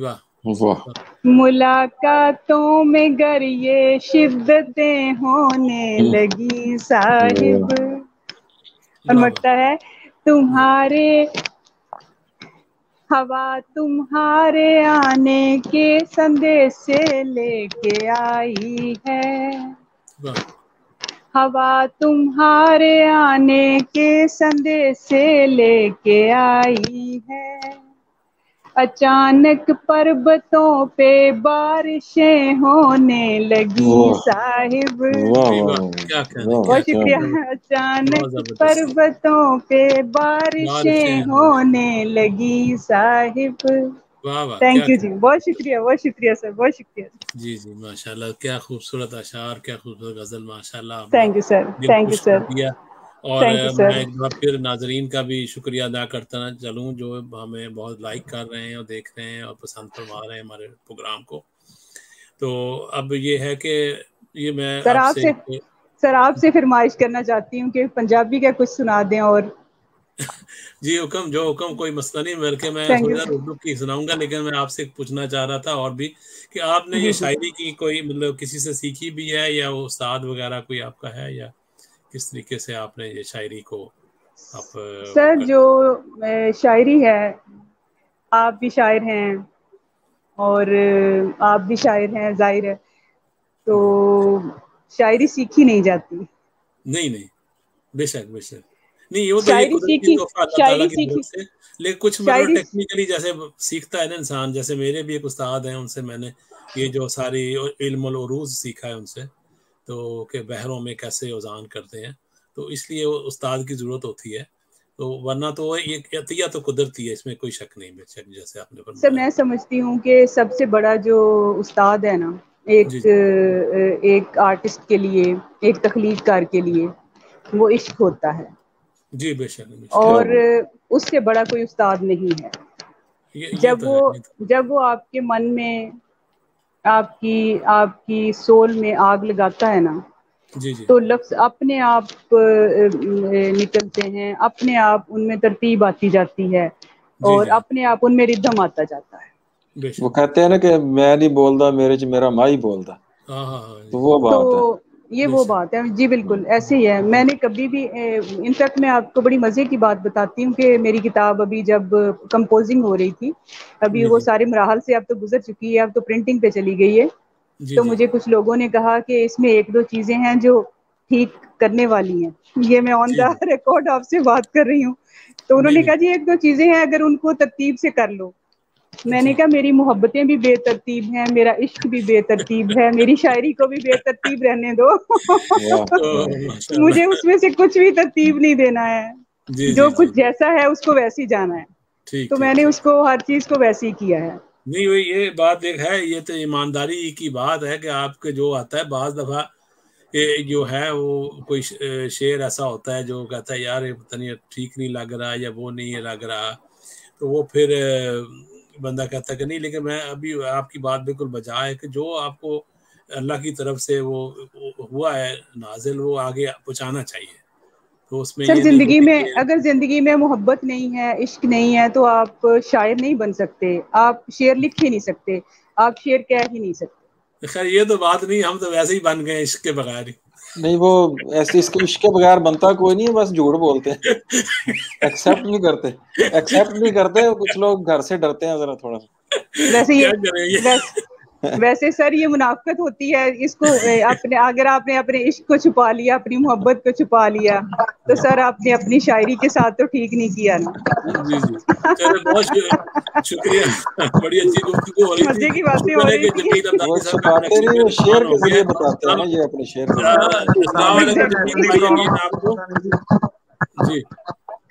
واہ. واہ. ملاقاتوں میں گر یہ شدتیں ہونے لگی صاحب. اور مٹتا ہے. تمہارے ہوا تمہارے آنے کے سندیش سے لے کے آئی ہے. واہ. ہوا تمہارے آنے کے سندیش سے لے کے آئی ہے. اچانک پربتوں پہ بارشیں ہونے لگی صاحب. واہ واہ، واہ کیا کہنے، واہ، کیا بہت کیا شکریہ. بات. بہت اچانک زبردست. پربتوں پہ بارشیں ہونے لگی صاحب. واہ واہ، تھینک کیا یو جی. کہنے. بہت شکریہ بہت شکریہ سر. بہت شکریہ. جی جی، ماشاء اللہ، کیا خوبصورت اشعار، کیا خوبصورت غزل. ماشاء اللہ، آپ نے تھینک یو سر. دل تھینک یو خوش کر سر. دیا. اور تھینک یو میں سر. ایک بار پھر ناظرین کا بھی شکریہ ادا کرتا چلوں جو ہمیں بہت لائک کر رہے ہیں اور دیکھ رہے ہیں اور پسند فرما رہے ہیں ہمارے پروگرام کو. تو اب یہ ہے کہ یہ میں سر آپ سے فرمائش کرنا چاہتی ہوں کہ پنجابی کا کچھ سنا دیں. اور جی حکم، جو حکم، کوئی مسئلہ نہیں. بلکہ میں تھینک تھوڑی یو. دیر اردو کی سناؤں گا، لیکن میں آپ سے پوچھنا چاہ رہا تھا اور بھی کہ آپ نے جی یہ جی. شاعری کی کوئی مطلب کسی سے سیکھی بھی ہے یا وہ استاد وغیرہ کوئی آپ کا ہے، یا کس طریقے سے آپ نے یہ شاعری کو آپ سر جو شاعری ہے، آپ بھی شاعر ہیں اور آپ بھی شاعر ہیں ظاہر ہے. تو شاعری سیکھی نہیں جاتی. نہیں نہیں، بے شک بے شک. نہیں، وہ تو یہ شاعری قدرتی سیکھی تحفہ اللہ تعالیٰ شاعری کی سیکھی طرف سے. لیکن کچھ مطلب شاعری ٹیکنیکلی جیسے سیکھتا ہے نا انسان، جیسے میرے بھی ایک استاد ہیں، ان سے میں نے یہ جو ساری علم العروض سیکھا ہے ان سے، تو کہ بحروں میں کیسے اوزان کرتے ہیں. تو اس لیے وہ استاد کی ضرورت ہوتی ہے. تو ورنہ تو یہ عطیہ تو قدرتی ہے، اس میں کوئی شک نہیں. بے شک، جیسے آپ نے سر فرمایا. میں سمجھتی ہوں کہ سب سے بڑا جو استاد ہے نا جی ایک آرٹسٹ کے لیے، ایک تخلیق کار کے لیے، وہ عشق ہوتا ہے. جی، بے شک بے شک. اور اس سے بڑا کوئی استاد نہیں ہے. یہ تو ہے. جب وہ آپ کے من میں، آپ کی سول میں آگ لگاتا ہے نا، جی جی تو لفظ اپنے آپ نکلتے ہیں، اپنے آپ ان میں ترتیب آتی جاتی ہے جی اور جی اپنے آپ ان میں ردھم آتا جاتا ہے. بے وہ شک. کہتے ہیں نا کہ میں نہیں بولتا میرے چ میرا ماں ہی بولتا، ہاں ہاں ہاں تو جی وہ بات ہے. تو یہ بے وہ شک. بات ہے جی بالکل ایسے ہی ہے. میں نے کبھی بھی انفیکٹ میں آپ کو بڑی مزے کی بات بتاتی ہوں کہ میری کتاب ابھی جب کمپوزنگ ہو رہی تھی، ابھی جی وہ جی سارے مراحل سے اب تو گزر چکی ہے، اب تو پرنٹنگ پہ چلی گئی ہے. جی تو جی مجھے کچھ لوگوں نے کہا کہ اس میں ایک دو چیزیں ہیں جو ٹھیک کرنے والی ہیں. یہ میں آن جی دا جی ریکارڈ آپ سے بات کر رہی ہوں. تو انہوں نہیں نے نہیں کہا جی ایک دو چیزیں ہیں اگر ان کو ترتیب سے کر لو. میں اچھا نے کہا میری محبتیں بھی بے ترتیب ہیں، میرا عشق بھی بے ترتیب ہے، میری شاعری کو بھی بے ترتیب رہنے دو. واہ ماشاء مجھے اللہ. اس میں سے کچھ بھی ترتیب نہیں دینا ہے، جی جو جی جی کچھ جیسا ہے اس کو ویسے ہی جانا ہے. ٹھیک تو میں ٹھیک نے ٹھیک. اس کو ہر چیز کو ویسے ہی کیا ہے. نہیں وہی یہ بات ایک ہے، یہ تو ایمانداری کی بات ہے کہ آپ کے جو آتا ہے بعض دفعہ جو ہے وہ کوئی شعر ایسا ہوتا ہے جو کہتا ہے یار یہ پتہ نہیں ٹھیک نہیں لگ رہا یا وہ نہیں لگ رہا، تو وہ پھر بندہ کہتا ہے کہ نہیں. لیکن میں ابھی آپ کی بات بالکل بجا ہے کہ جو آپ کو اللہ کی طرف سے وہ ہوا ہے نازل، وہ آگے پہنچانا چاہیے. تو اس میں سر یہ نہیں زندگی ہے میں کہ اگر زندگی میں محبت نہیں ہے، عشق نہیں ہے، تو آپ شاعر نہیں بن سکتے، آپ شعر لکھ ہی نہیں سکتے، آپ شعر کہہ ہی نہیں سکتے. خیر یہ تو بات نہیں، ہم تو ویسے ہی بن گئے عشق کے بغیر ہی. نہیں وہ ایسے اس کے عشق کے بغیر بنتا کوئی نہیں ہے، بس جھوٹ بولتے ہیں، ایکسیپٹ نہیں کرتے. ایکسیپٹ نہیں کرتے کچھ لوگ، گھر سے ڈرتے ہیں ذرا تھوڑا سا. ویسے کیا یہ کریں گے. ویسے سر یہ منافقت ہوتی ہے. اس کو اپنے اگر آپ نے اپنے عشق کو چھپا لیا، اپنی محبت کو چھپا لیا، تو سر آپ نے اپنی شاعری کے ساتھ تو ٹھیک نہیں کیا نا. جی جی چلے بہت شکریہ، بڑی اچھی گفتگو ہو رہی تھی. مزے کی باتیں ہو شکر ہے رہی کہ تھی. جمیل وہ عبدالی صاحب کا چھپاتے کنیکشن نہیں، جو وہ ہے شعر نقصان ہو کے گیا. ذریعے بتاتے ہیں نا، ہم یہ اپنے شعر کے ذریعے. السلام علیکم جمیل نیٹ بھائی، دی یقین آپ کو. جی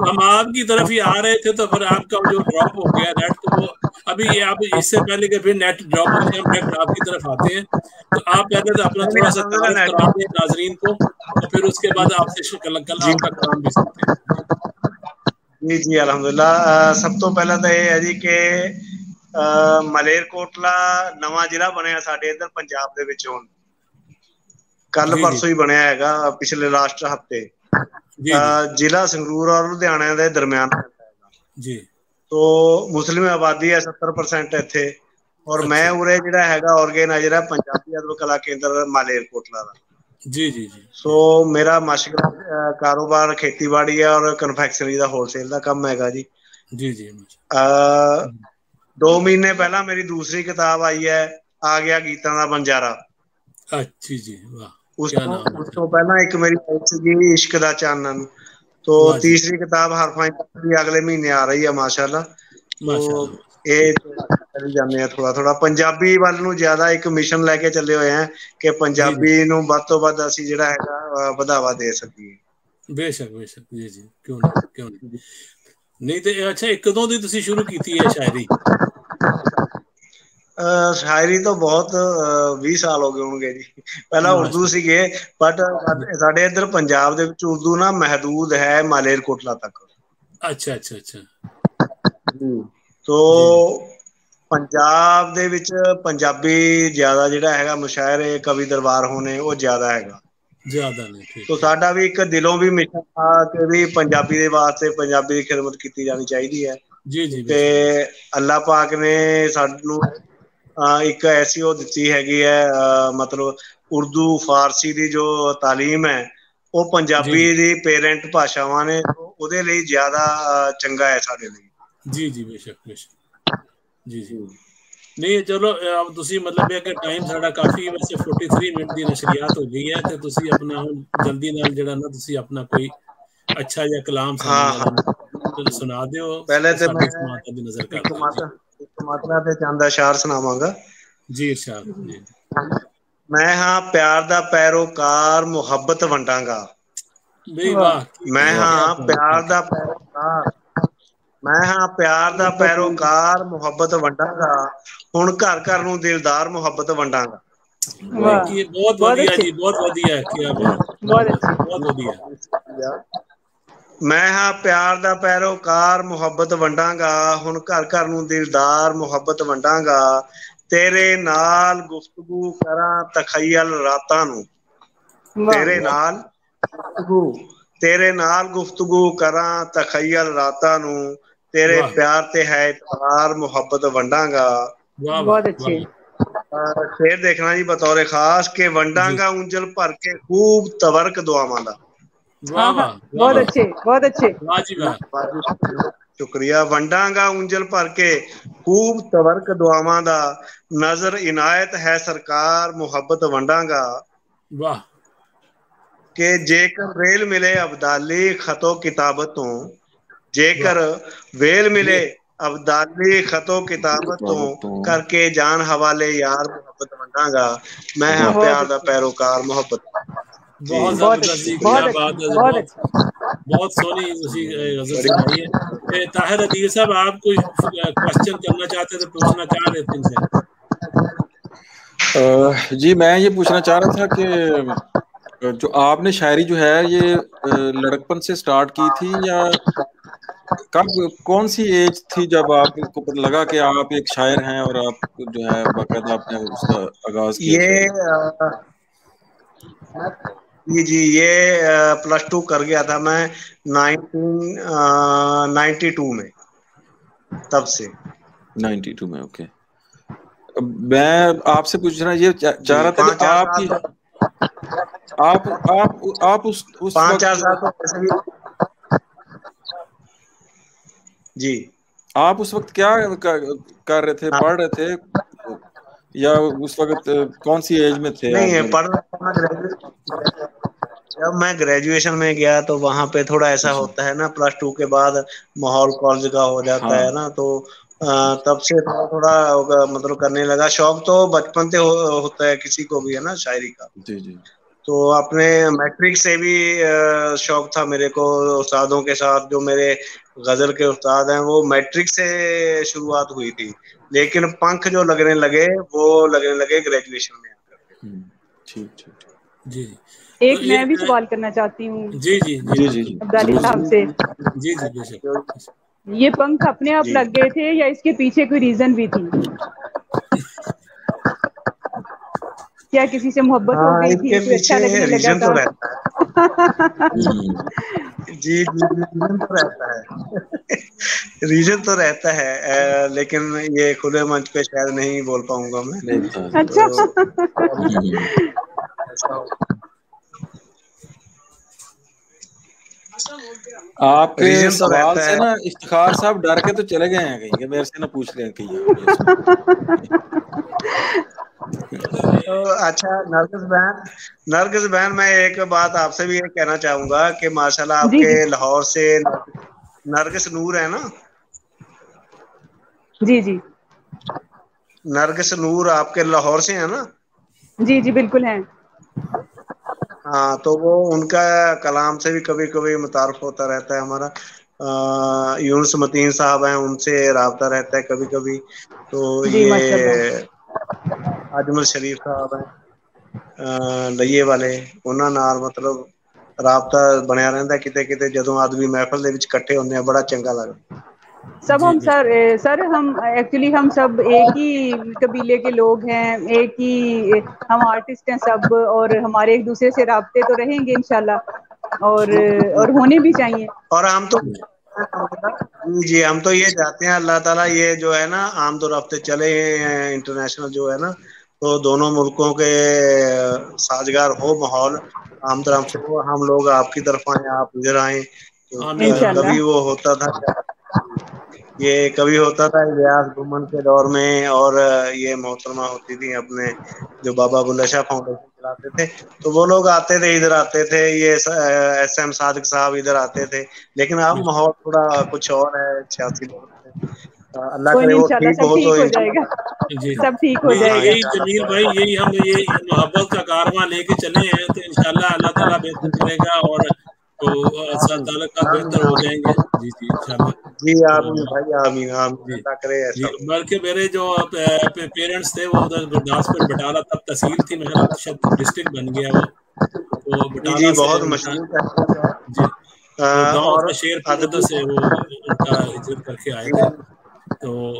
ہم آپ کی طرف ہی آ رہے تھے تو پھر آپ کا جو ڈراپ ہو گیا نیٹ، تو وہ ابھی آپ اس سے پہلے کہ پھر نیٹ ڈراپ ہو جائے ہم ڈائریکٹ آپ کی طرف آتے ہیں. تو آپ پہلے تو اپنا نہیں تھوڑا سا الحمدللہ تعارف نیٹ کرا دیں ناظرین کو، اور پھر اس کے بعد آپ سے کل ਜੀ آپ کا کلام بھی سنتے ہیں. ਜੀ ਜੀ الحمدللہ. ਸਭ ਤੋਂ ਪਹਿਲਾਂ ਤਾਂ ਇਹ ਹੈ ਜੀ ਕਿ ਮਲੇਰਕੋਟਲਾ ਨਵਾਂ ਜ਼ਿਲ੍ਹਾ ਬਣਿਆ ਸਾਡੇ ਇੱਧਰ ਪੰਜਾਬ ਦੇ ਵਿੱਚ. ਹੁਣ ਕੱਲ جی جی ਪਰਸੋਂ ਹੀ ਬਣਿਆ ਹੈਗਾ, ਪਿਛਲੇ ਲਾਸਟ ਹਫਤੇ. جی جی ਜ਼ਿਲ੍ਹਾ ਸੰਗਰੂਰ ਔਰ ਲੁਧਿਆਣਾ ਦੇ ਦਰਮਿਆਨ. جی تو مسلم ਆਬਾਦੀ ਹੈ 70% ਇੱਥੇ. ਔਰ ਮੈਂ اچھا ਉਰੇ ਜਿਹੜਾ ਹੈਗਾ ਆਰਗੇਨਾਈਜ਼ਰ ਹੈ ਪੰਜਾਬੀ ਅਦਬ ਕਲਾ ਕੇਂਦਰ ਮਾਲੇਰਕੋਟਲਾ ਦਾ. جی جی جی ਸੋ ਮੇਰਾ ਮਸ਼ਗਲ ਕਾਰੋਬਾਰ ਖੇਤੀਬਾੜੀ ਹੈ ਔਰ ਕਨਫੈਕਸ਼ਨਰੀ ਦਾ ਹੋਲਸੇਲ ਦਾ ਕੰਮ ਹੈਗਾ ਜੀ. جی جی 2 ਮਹੀਨੇ ਪਹਿਲਾਂ ਮੇਰੀ ਦੂਸਰੀ ਕਿਤਾਬ ਆਈ ਹੈ, ਆ ਗਿਆ ਗੀਤਾਂ ਦਾ ਬੰਜਾਰਾ. اچھی جی واہ ਉਸ کیا ਤੋਂ نام ਉਸ ہے. ਤੋਂ ਪਹਿਲਾਂ ਇੱਕ ਮੇਰੀ ਆਈ ਸੀਗੀ ਇਸ਼ਕ ਦਾ ਚਾਨਣ. تو واہ جی تیسری کتاب ہرفاں بھی اگلے مہینے آ رہی ہے ماشاءاللہ. تو ماشاء اللہ. ਇਹ ਕਰੀ ਜਾਂਦੇ ਆ ਥੋੜਾ ਥੋੜਾ. ਪੰਜਾਬੀ ਵੱਲ ਨੂੰ ਜ਼ਿਆਦਾ ਇੱਕ ਮਿਸ਼ਨ ਲੈ ਕੇ ਚੱਲੇ ਹੋਏ ਆ ਕਿ جی جی ਪੰਜਾਬੀ ਨੂੰ ਵੱਧ ਤੋਂ ਵੱਧ ਅਸੀਂ ਜਿਹੜਾ ਹੈਗਾ ਵਧਾਵਾ ਦੇ ਸਕੀਏ. بے شک بے شک. جی جی کیوں نہیں کیوں نہیں. نہیں تو اچھا کدوں دی تسی شروع کیتی ہے شاعری؟ ਸ਼ਾਇਰੀ ਤਾਂ ਬਹੁਤ 20 ਸਾਲ ਹੋ ਗਏ ਹੋਣਗੇ ਜੀ. ਪਹਿਲਾਂ ਉਰਦੂ ماشاء ਸੀਗੇ, ਬਟ اللہ. ਸਾਡੇ ਇੱਧਰ ਪੰਜਾਬ ਦੇ ਵਿੱਚ ਉਰਦੂ ਨਾ ਮਹਦੂਦ ਹੈ ਮਾਲੇਰਕੋਟਲਾ ਤੱਕ. اچھا اچھا اچھا تو جی جی ਪੰਜਾਬ ਦੇ ਵਿੱਚ ਪੰਜਾਬੀ ਜ਼ਿਆਦਾ ਜਿਹੜਾ ਹੈਗਾ ਮੁਸ਼ਾਇਰੇ ਕਵੀ ਦਰਬਾਰ ਹੋਣੇ ਉਹ ਜ਼ਿਆਦਾ ਹੈਗਾ. زیادہ نہیں. ٹھیک تو ٹھیک. ਸਾਡਾ ਵੀ ਇੱਕ ਦਿਲੋਂ ਵੀ ਮਿਸ਼ਨ ਆ ਕਿ ਵੀ ਪੰਜਾਬੀ ਦੇ ਵਾਸਤੇ ਪੰਜਾਬੀ ਦੀ ਖਿਦਮਤ ਕੀਤੀ ਜਾਣੀ ਚਾਹੀਦੀ ਹੈ. جی جی بے ਤੇ شک. ਅੱਲਾਹ ਪਾਕ ਨੇ ਸਾਨੂੰ ਇੱਕ ਐਸੀ ਉਹ ਦਿੱਤੀ ਹੈਗੀ ਹੈ, ਮਤਲਬ ਉਰਦੂ ਫਾਰਸੀ ਦੀ ਜੋ ਤਾਲੀਮ ਹੈ ਉਹ جی ਪੰਜਾਬੀ جی ਦੀ ਪੇਰੈਂਟ ਭਾਸ਼ਾਵਾਂ ਨੇ, ਉਹਦੇ ਲਈ ਜ਼ਿਆਦਾ ਚੰਗਾ ہے ਸਾਡੇ ਲਈ. جی جی بے شک بے شک. جی جی نہیں چلو اب تسی مطلب ہے کہ ٹائم ساڈا کافی ویسے 43 منٹ دی نشریات ہو گئی ہے، تے تسی اپنا ہن جلدی نال جڑا نا تسی اپنا کوئی اچھا جا کلام سانو ہاں جڑا ہاں سنا دیو، ਪਹਿਲੇ ਤੇ ساڈی ਮੈਂ سماعت دی نظر کر ਇੱਕ دیو. جی ਮਾਤਰਾ ਤੇ ਚੰਦ ਅਸ਼ਾਰ ਸੁਣਾਵਾਂਗਾ. جی ارشاد. جی ਮੈਂ ਹਾਂ ਪਿਆਰ ਦਾ ਪੈਰੋਕਾਰ, ਮੁਹੱਬਤ ਵੰਡਾਂਗਾ. بھئی واہ واہ ਮੈਂ واہ کیا ਹਾਂ بات ਪਿਆਰ ہے. ਦਾ ਪੈਰੋਕਾਰ, ਮੈਂ ਹਾਂ ਪਿਆਰ ਦਾ ਪੈਰੋਕਾਰ, ਮੁਹੱਬਤ ਵੰਡਾਂਗਾ. ਹੁਣ ਘਰ ਘਰ ਨੂੰ ਦਿਲਦਾਰ ਮੁਹੱਬਤ ਵੰਡਾਂਗਾ. واہ واہ بہت بہت ودیا اچھے جی، بہت ودیا. کیا بات ہے. بہت اچھے. بہت ودیا. ਮੈਂ ਹਾਂ ਪਿਆਰ ਦਾ ਪੈਰੋਕਾਰ, ਮੁਹੱਬਤ ਵੰਡਾਂਗਾ. ਹੁਣ ਘਰ ਘਰ ਨੂੰ ਦਿਲਦਾਰ ਮੁਹੱਬਤ ਵੰਡਾਂਗਾ. تیرے نال گفتگو کراں تخیل راتاں نوں تیرے نال گفتگو کراں تخیل راتاں نوں تیرے پیار تے ہے اعتبار محبت ونڈاں گا. بہت اچھے. شعر دیکھنا جی بطور خاص کہ ونڈاں گا انجل بھر کے خوب تبرک دعاواں دا. بہت اچھے بہت اچھے. شکریہ. ونڈاں گا انجل بھر کے خوب تبرک دعاواں دا نظر عنایت ہے سرکار محبت ونڈاں گا. واہ. کہ جے کر ریل ملے ابدالی خطو کتابتوں جے کر ویل ملے ابدالی خطو کتابتوں کر کے جان حوالے یار محبت ونڈاں گا. میں ہاں پیار دا پیروکار محبت. بہت زبردست جی. کیا بات ہے. بہت سونی غزل سنائی ہے. طاہر عدیل صاحب آپ کوئی کوشچن کرنا چاہتے تھے, پوچھنا چاہ رہے تھے ان سے؟ جی میں یہ پوچھنا چاہ رہا تھا کہ جو آپ نے شاعری جو ہے یہ لڑکپن سے سٹارٹ کی تھی یا کب, کون سی ایج تھی جب آپ کو لگا کہ آپ ایک شاعر ہیں اور آپ جو ہے باقاعدہ آپ نے اس کا آغاز کیا؟ جی یہ +2 کر گیا تھا میں 1992 میں, تب سے 92 میں. اوکے. میں آپ سے پوچھنا یہ چاہ رہا تھا کہ آپ کی آپ اس 5-4 سال تو جی آپ اس وقت کیا کر رہے تھے, پڑھ رہے تھے یا اس وقت کون سی ایج میں تھے؟ نہیں پڑھنا. جب میں گریجویشن میں گیا تو وہاں پہ تھوڑا ایسا ہوتا ہے نا, +2 کے بعد ماحول کالج کا ہو جاتا ہے نا, تو تب سے تھوڑا مطلب کرنے لگا. شوق تو بچپن سے ہوتا ہے کسی کو بھی, ہے نا, شاعری کا. جی جی. تو اپنے میٹرک سے بھی شوق تھا میرے کو. استادوں کے ساتھ جو میرے غزل کے استاد ہیں وہ میٹرک سے شروعات ہوئی تھی, لیکن پنکھ جو لگنے لگے وہ لگنے لگے گریجویشن میں. ٹھیک ٹھیک. جی ایک میں بھی سوال کرنا چاہتی ہوں جی جی جی جی عبدالی صاحب سے. جی جی بے شک. یہ پنکھ اپنے آپ لگ گئے تھے یا اس کے پیچھے کوئی ریزن بھی تھی؟ کیا کسی سے محبت ہو گئی تھی, کوئی اچھا لگنے لگا تھا؟ جی ریزن تو رہتا ہے, ریزن تو رہتا ہے, لیکن یہ کھلے منچ پہ شاید نہیں بول پاؤں گا میں. اچھا. آپ کے سوال سے نا افتخار صاحب ڈر کے تو چلے گئے ہیں کہیں کہ میرے سے نہ پوچھ لیں کہیں. اچھا نرگس بہن میں ایک بات آپ سے بھی یہ کہنا چاہوں گا کہ ماشاءاللہ آپ کے لاہور سے نرگس نور ہے نا. جی جی. نرگس نور آپ کے لاہور سے ہیں نا؟ جی جی بالکل ہیں. ہاں تو وہ ان کا کلام سے بھی کبھی کبھی متعارف ہوتا رہتا ہے ہمارا. یونس متین صاحب ہیں, ان سے رابطہ رہتا ہے کبھی کبھی. تو یہ اجمل شریف صاحب ہیں لئیے والے, انہاں نال مطلب رابطہ بنیا رہندا کتے کتے. جدوں آدمی محفل دے وچ اکٹھے ہوندے ہیں بڑا چنگا لگدا. سب ہم سر ہم ایکچولی ہم سب ایک ہی قبیلے کے لوگ ہیں, ایک ہی ہم آرٹسٹ ہیں سب, اور ہمارے ایک دوسرے سے رابطے تو رہیں گے انشاءاللہ, اور ہونے بھی چاہیے. اور ہم تو جی ہم تو یہ چاہتے ہیں اللہ تعالیٰ یہ جو ہے نا آمد و رفت چلے ہیں انٹرنیشنل جو ہے نا, تو دونوں ملکوں کے سازگار ہو ماحول. آمد رفت ہو, ہم لوگ آپ کی طرف آئیں, آپ ادھر آئیں. تو کبھی وہ ہوتا تھا, یہ کبھی ہوتا تھا الیاس گھمن کے دور میں, اور یہ محترمہ ہوتی تھی اپنے جو بابا بلہ شاہ فاؤنڈیشن چلاتے تھے, تو وہ لوگ آتے تھے ادھر آتے تھے. یہ ایس ایم صادق صاحب ادھر آتے تھے, لیکن اب ماحول تھوڑا کچھ اور ہے. 86 لوگ تھے, اللہ کرے وہ ٹھیک ہو تو جائے گا, سب ٹھیک ہو جائے گا. یہی جمیل بھائی, یہی ہم یہ محبت کا کارواں لے کے چلے ہیں تو انشاءاللہ اللہ تعالیٰ بہتر کرے گا اور تو تعلقات بہتر ہو جائیں گے. جی جی انشاءاللہ. جی آمین بھائی آمین آمین, اللہ کرے ایسا. بلکہ میرے جو پیرنٹس تھے وہ ادھر گرداسپور بٹالہ تب تحصیل تھی, مگر اب شاید ڈسٹرکٹ بن گیا وہ. تو بٹالہ سے بہت مشہور جی گاؤں کا شیر پردہ سے وہ ان کا ہجرت کر کے آئے تھے. تو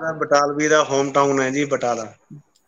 ਦਾ ਬਟਾਲਵੀ ਦਾ ਹੋਮ ਟਾਊਨ ਹੈ ਜੀ ਬਟਾਲਾ।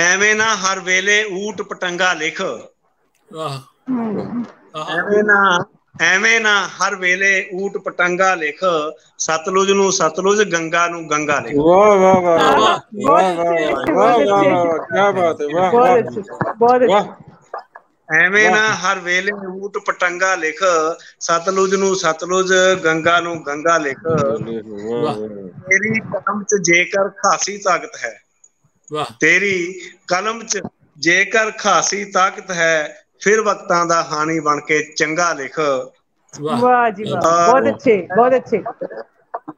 ਐਵੇਂ ਨਾ ਹਰ ਵੇਲੇ ਊਟ ਪਟੰਗਾ ਲਿਖ, ਐਵੇਂ ਨਾ ਹਰ ਵੇਲੇ ਊਟ ਪਟੰਗਾ ਲਿਖ, ਸਤਲੁਜ ਨੂੰ ਸਤਲੁਜ, ਗੰਗਾ ਨੂੰ ਗੰਗਾ ਲਿਖ। ਵਾਹ ਵਾਹ ਵਾਹ ਵਾਹ ਵਾਹ ਵਾਹ ਵਾਹ, ਕੀ ਬਾਤ ਹੈ, ਵਾਹ ਵਾਹ ਵਾਹ। ਐਵੇਂ ਨਾ ਹਰ ਵੇਲੇ ਊਟ ਪਟੰਗਾ ਲਿਖ, ਸਤਲੁਜ ਨੂੰ ਸਤਲੁਜ, ਗੰਗਾ ਨੂੰ ਗੰਗਾ ਲਿਖ। ਤੇਰੀ ਕਲਮ ਚ ਜੇਕਰ ਖਾਸੀ ਤਾਕਤ ਹੈ, ਤੇਰੀ ਕਲਮ ਚ ਜੇਕਰ ਖਾਸੀ ਤਾਕਤ ਹੈ, ਫਿਰ ਵਕਤਾਂ ਦਾ ਹਾਣੀ ਬਣ ਕੇ ਚੰਗਾ ਲਿਖ। ਵਾਹ ਜੀ ਵਾਹ, ਬਹੁਤ ਅੱਛੇ ਬਹੁਤ ਅੱਛੇ।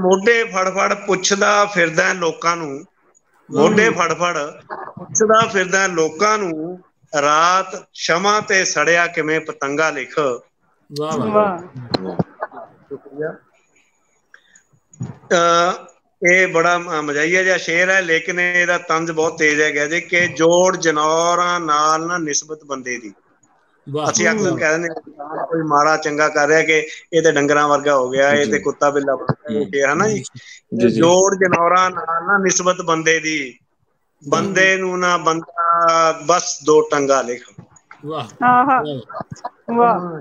ਮੋਢੇ ਫੜ ਫੜ ਪੁੱਛਦਾ ਫਿਰਦਾ ਲੋਕਾਂ ਨੂੰ, ਮੋਢੇ ਫੜ ਫੜ ਪੁੱਛਦਾ ਫਿਰਦਾ ਲੋਕਾਂ ਨੂੰ, ਰਾਤ ਸ਼ਮਾ ਤੇ ਸੜਿਆ ਕਿਵੇਂ ਪਤੰਗਾ ਲਿਖ। ਵਾਹ ਵਾਹ। ਸ਼ੁਕਰੀਆ। ਇਹ ਬੜਾ ਮਜ਼ਾਈਆ ਜਿਹਾ ਸ਼ੇਰ ਹੈ, ਲੇਕਿਨ ਇਹਦਾ ਤੰਜ਼ ਬਹੁਤ ਤੇਜ਼ ਹੈਗਾ ਜੀ ਕਿ ਜੋੜ ਜਨੌਰਾਂ ਨਾਲ ਨਾ ਨਿਸਬਤ ਬੰਦੇ ਦੀ। ਅਸੀਂ ਅਕਸਰ ਕਹਿ ਦਿੰਦੇ ਹਾਂ ਕੋਈ ਮਾੜਾ ਚੰਗਾ ਕਰ ਰਿਹਾ ਕਿ ਇਹ ਤੇ ਡੰਗਰਾਂ ਵਰਗਾ ਹੋ ਗਿਆ, ਇਹ ਤੇ ਕੁੱਤਾ ਬਿੱਲਾ ਹੋ ਗਿਆ, ਹਨਾ ਜੀ। ਜੋੜ ਜਨੌਰਾਂ ਨਾਲ ਨਾ ਨਿਸਬਤ ਬੰਦੇ ਦੀ, ਬੰਦੇ ਨੂੰ ਨਾ ਬੰਦਾ ਬਸ ਦੋ ਟੰਗਾ ਲਿਖ।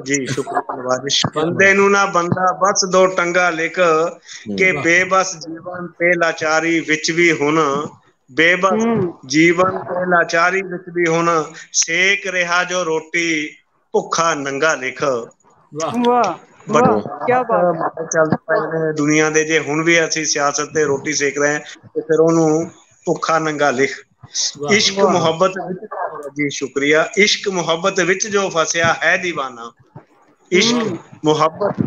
ਜੀ ਸ਼ੁਕਰੀਆ। ਬੰਦੇ ਨੂੰ ਨਾ ਬੰਦਾ ਬਸ ਦੋ ਟੰਗਾ ਲਿਖ, ਕਿ ਬੇਬਸ ਜੀਵਨ ਤੇ ਲਾਚਾਰੀ ਵਿੱਚ ਵੀ ਹੁਣ, ਬੇਬਸ ਜੀਵਨ ਤੇ ਲਾਚਾਰੀ ਵਿੱਚ ਵੀ ਹੁਣ, ਸੇਕ ਰਿਹਾ ਜੋ ਰੋਟੀ ਭੁੱਖਾ ਨੰਗਾ ਲਿਖ। ਚੱਲਦੇ ਪਏ ਨੇ ਦੁਨੀਆ ਦੇ, ਜੇ ਹੁਣ ਵੀ ਅਸੀਂ ਸਿਆਸਤ ਤੇ ਰੋਟੀ ਸੇਕ ਰਹੇ ਹਾਂ ਤੇ ਫਿਰ ਉਹਨੂੰ ਭੁੱਖਾ ਨੰਗਾ ਲਿਖ। ਇਸ਼ਕ ਮੁਹੱਬਤ ਵਿੱਚ, ਜੀ ਸ਼ੁਕਰੀਆ, ਇਸ਼ਕ ਮੁਹੱਬਤ ਵਿੱਚ ਜੋ ਫਸਿਆ ਹੈ ਦੀਵਾਨਾ, ਇਸ਼ਕ ਮੁਹੱਬਤ,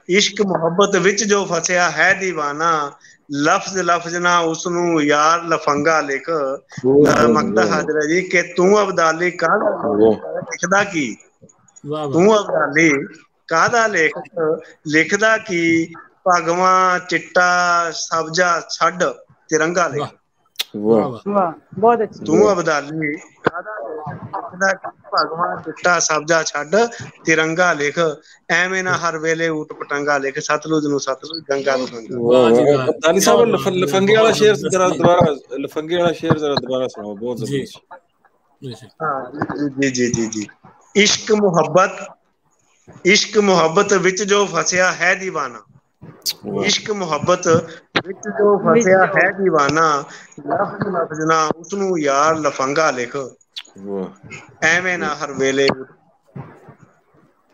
ਇਸ਼ਕ ਮੁਹੱਬਤ ਵਿੱਚ ਜੋ ਫਸਿਆ ਹੈ ਦੀਵਾਨਾ, ਲਫ਼ਜ਼ ਲਫ਼ਜ਼ ਨਾ ਉਸਨੂੰ ਯਾਰ ਲਫੰਗਾ ਲਿਖ। ਮਕਤਾ ਹਾਜ਼ਰ ਹੈ ਜੀ ਕਿ ਤੂੰ ਅਬਦਾਲੀ ਕਾਹਦਾ ਲਿਖਦਾ ਕੀ, ਤੂੰ ਅਬਦਾਲੀ ਕਾਹਦਾ ਲੇਖਕ ਲਿਖਦਾ ਕੀ, ਭਗਵਾਂ ਚਿੱਟਾ ਸਬਜ਼ਾ ਛੱਡ ਤਿਰੰਗਾ ਲਿਖ। ਬਹੁਤ ਅੱਛੀ। ਤੂੰ ਅਬਦਾਲੀ ਕਾਹਦਾ ਲਿਖਦਾ ਕੀ, ਭਗਵਾਂ ਚਿੱਟਾ ਸਬਜ਼ਾ ਛੱਡ ਤਿਰੰਗਾ ਲਿਖ। ਐਵੇਂ ਨਾ ਹਰ ਵੇਲੇ ਊਟ ਪਟੰਗਾ ਲਿਖ, ਸਤਲੁਜ ਨੂੰ ਸਤਲੁਜ, ਗੰਗਾ ਨੂੰ ਗੰਗਾ। ਅਬਦਾਲੀ ਸਾਹਿਬ ਲਫੰਗੇ ਵਾਲਾ ਸ਼ੇਰ ਜ਼ਰਾ ਦੁਬਾਰਾ, ਲਫੰਗੇ ਵਾਲਾ ਸ਼ੇਰ ਜ਼ਰਾ ਦੁਬਾਰਾ ਸੁਣਾਓ, ਬਹੁਤ ਜ਼ਬਰਦਸਤ। ਜੀ ਜੀ ਜੀ ਜੀ। ਇਸ਼ਕ ਮੁਹੱਬਤ, ਇਸ਼ਕ ਮੁਹੱਬਤ ਵਿੱਚ ਜੋ ਫਸਿਆ ਹੈ ਦੀਵਾਨਾ, ਇਸ਼ਕ ਮੁਹੱਬਤ ਵਿੱਚ ਜੋ ਫਸਿਆ ਹੈ ਦੀਵਾਨਾ, ਲਫ਼ਜ਼ ਲਫ਼ਜ਼ ਨਾ ਉਸਨੂੰ ਯਾਰ ਲਫੰਗਾ ਲਿਖ। ਐਵੇਂ ਨਾ ਹਰ ਵੇਲੇ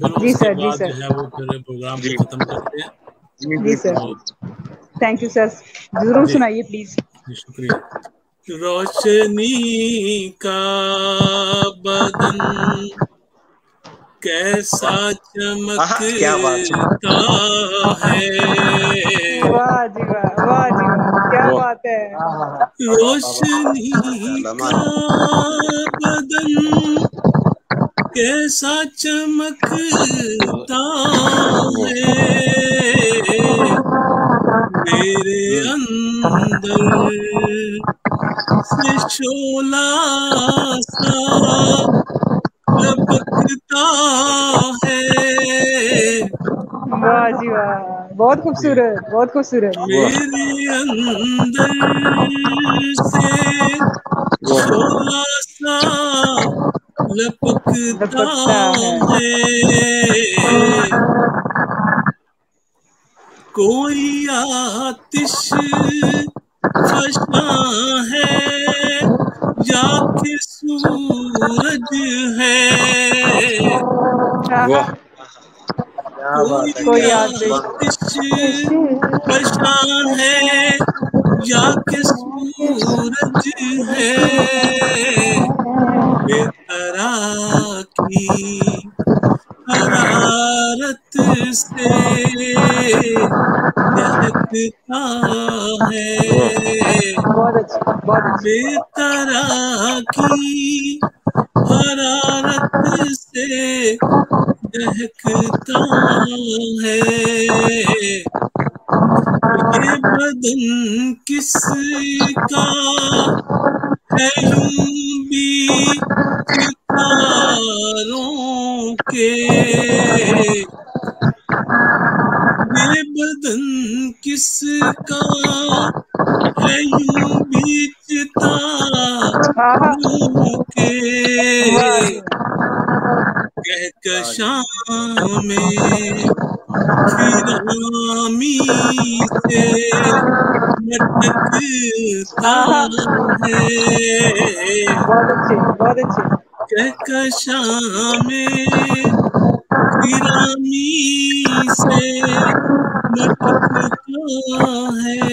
تو پھر جی اس کے سر، جی بعد سر، جو ہے وہ پھر پروگرام کو ختم کرتے ہیں. جی سر. تھینک یو سر، ضرور سنائیے پلیز. جی شکریہ. روشنی کا بدن کیسا چمکتا ہے، واہ جی واہ، واہ جی واہ، کیا بات ہے. روشنی کا بدن کیسا چمکتا ہے، میرے اندر سے شعلہ سا لپکتا ہے. واہ جی واہ، بہت خوبصورت، بہت خوبصورت. میرے اندر سے شعلہ سا لپکتا ہے، کوئی آتش فشاں ہے یا کہ سورج ہے، کوئی آتش فشاں ہے یا کہ سورج ہے، بے طرح کی حرارت سے دہکتا ہے، بے طرح کی حرارت سے دہکتا ہے. یہ بدن کس کا ہے یوں بھی ستاروں کے، یہ بدن کس کا ہے یوں بھی ستاروں کے، کہکشاں میں خرامی سے لٹکتا ہے، کہکشاں میں خرامی سے لٹکتا ہے،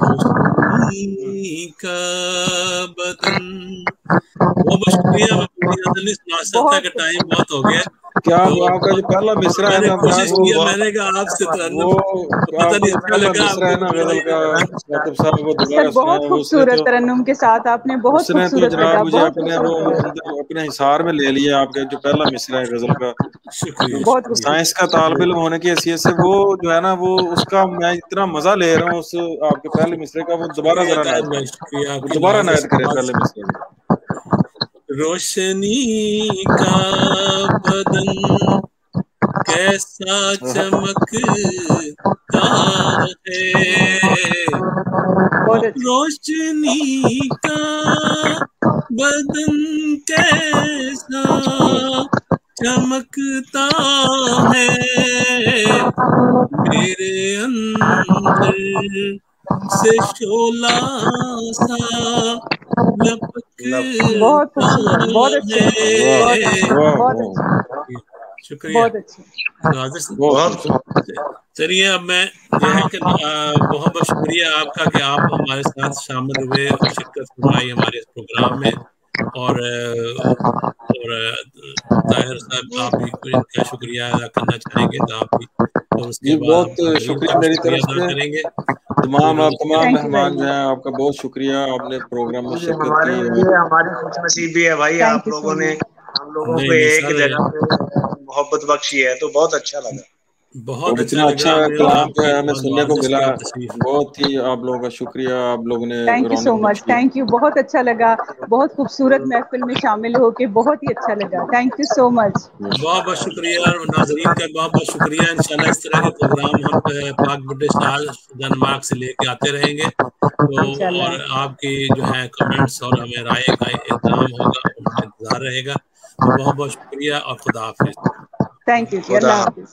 روشنی کا بدن. بہت بہت شکریہ. میں پوری غزل نہیں سنا سکتا کہ ٹائم بہت ہو گیا. کیا آپ کا جو پہلا مصرع ہے نا، کوشش کی ہے میں نے کہا آپ سے وہ پتہ نہیں اچھا لگا مصرع ہے نا غزل کا کاتب صاحب، وہ دوبارہ بہت خوبصورت ترنم کے ساتھ آپ نے بہت خوبصورت لگا. مجھے اپنے حصار میں لے لیا. آپ کا جو پہلا مصرع ہے غزل کا، شکریہ. سائنس کا طالب علم ہونے کی حیثیت سے وہ جو ہے نا، وہ اس کا میں اتنا مزہ لے رہا ہوں اس آپ کے پہلے مصرع کا. وہ دوبارہ ذرا نائت کرے پہلے مصرع کا. روشنی کا بدن کیسا چمکتا ہے، روشنی کا بدن کیسا چمکتا ہے، میرے اندر سے شعلہ سا لپکتا ہے. شکریہ. چلیے اب میں یہ ہے کہ بہت بہت شکریہ آپ کا کہ آپ ہمارے ساتھ شامل ہوئے اور شرکت فرمائی ہمارے اس پروگرام میں. اور طاہر صاحب آپ بھی کیا شکریہ ادا کرنا چاہیں گے تو آپ بھی، اور اس کے بعد بہت شکریہ میری طرف سے. کریں گے. تمام مہمان جو ہیں آپ کا بہت شکریہ، آپ نے پروگرام میں شرکت کی. ہماری خوش نصیبی ہے بھائی، آپ لوگوں نے ہم لوگوں کو ایک جگہ پہ محبت بخشی ہے، تو بہت اچھا لگا. بہت اتنا اچھا کلام جو ہے ہمیں سننے کو ملا. بہت ہی آپ لوگوں کا شکریہ. آپ لوگوں نے thank you so much. Thank you. بہت اچھا لگا. بہت خوبصورت محفل میں شامل ہو کے بہت ہی اچھا لگا. تھینک یو سو مچ. بہت بہت شکریہ. ناظرین کا بہت بہت شکریہ. انشاءاللہ اس طرح کے پروگرام ہم پاک برٹش ڈنمارک سے لے کے آتے رہیں گے. تو اور آپ کی جو ہے کمنٹس اور ہمیں رائے کا احترام ہوگا، ہمیں انتظار رہے گا. تو بہت بہت شکریہ اور خدا حافظ. Thank you. اللہ حافظ.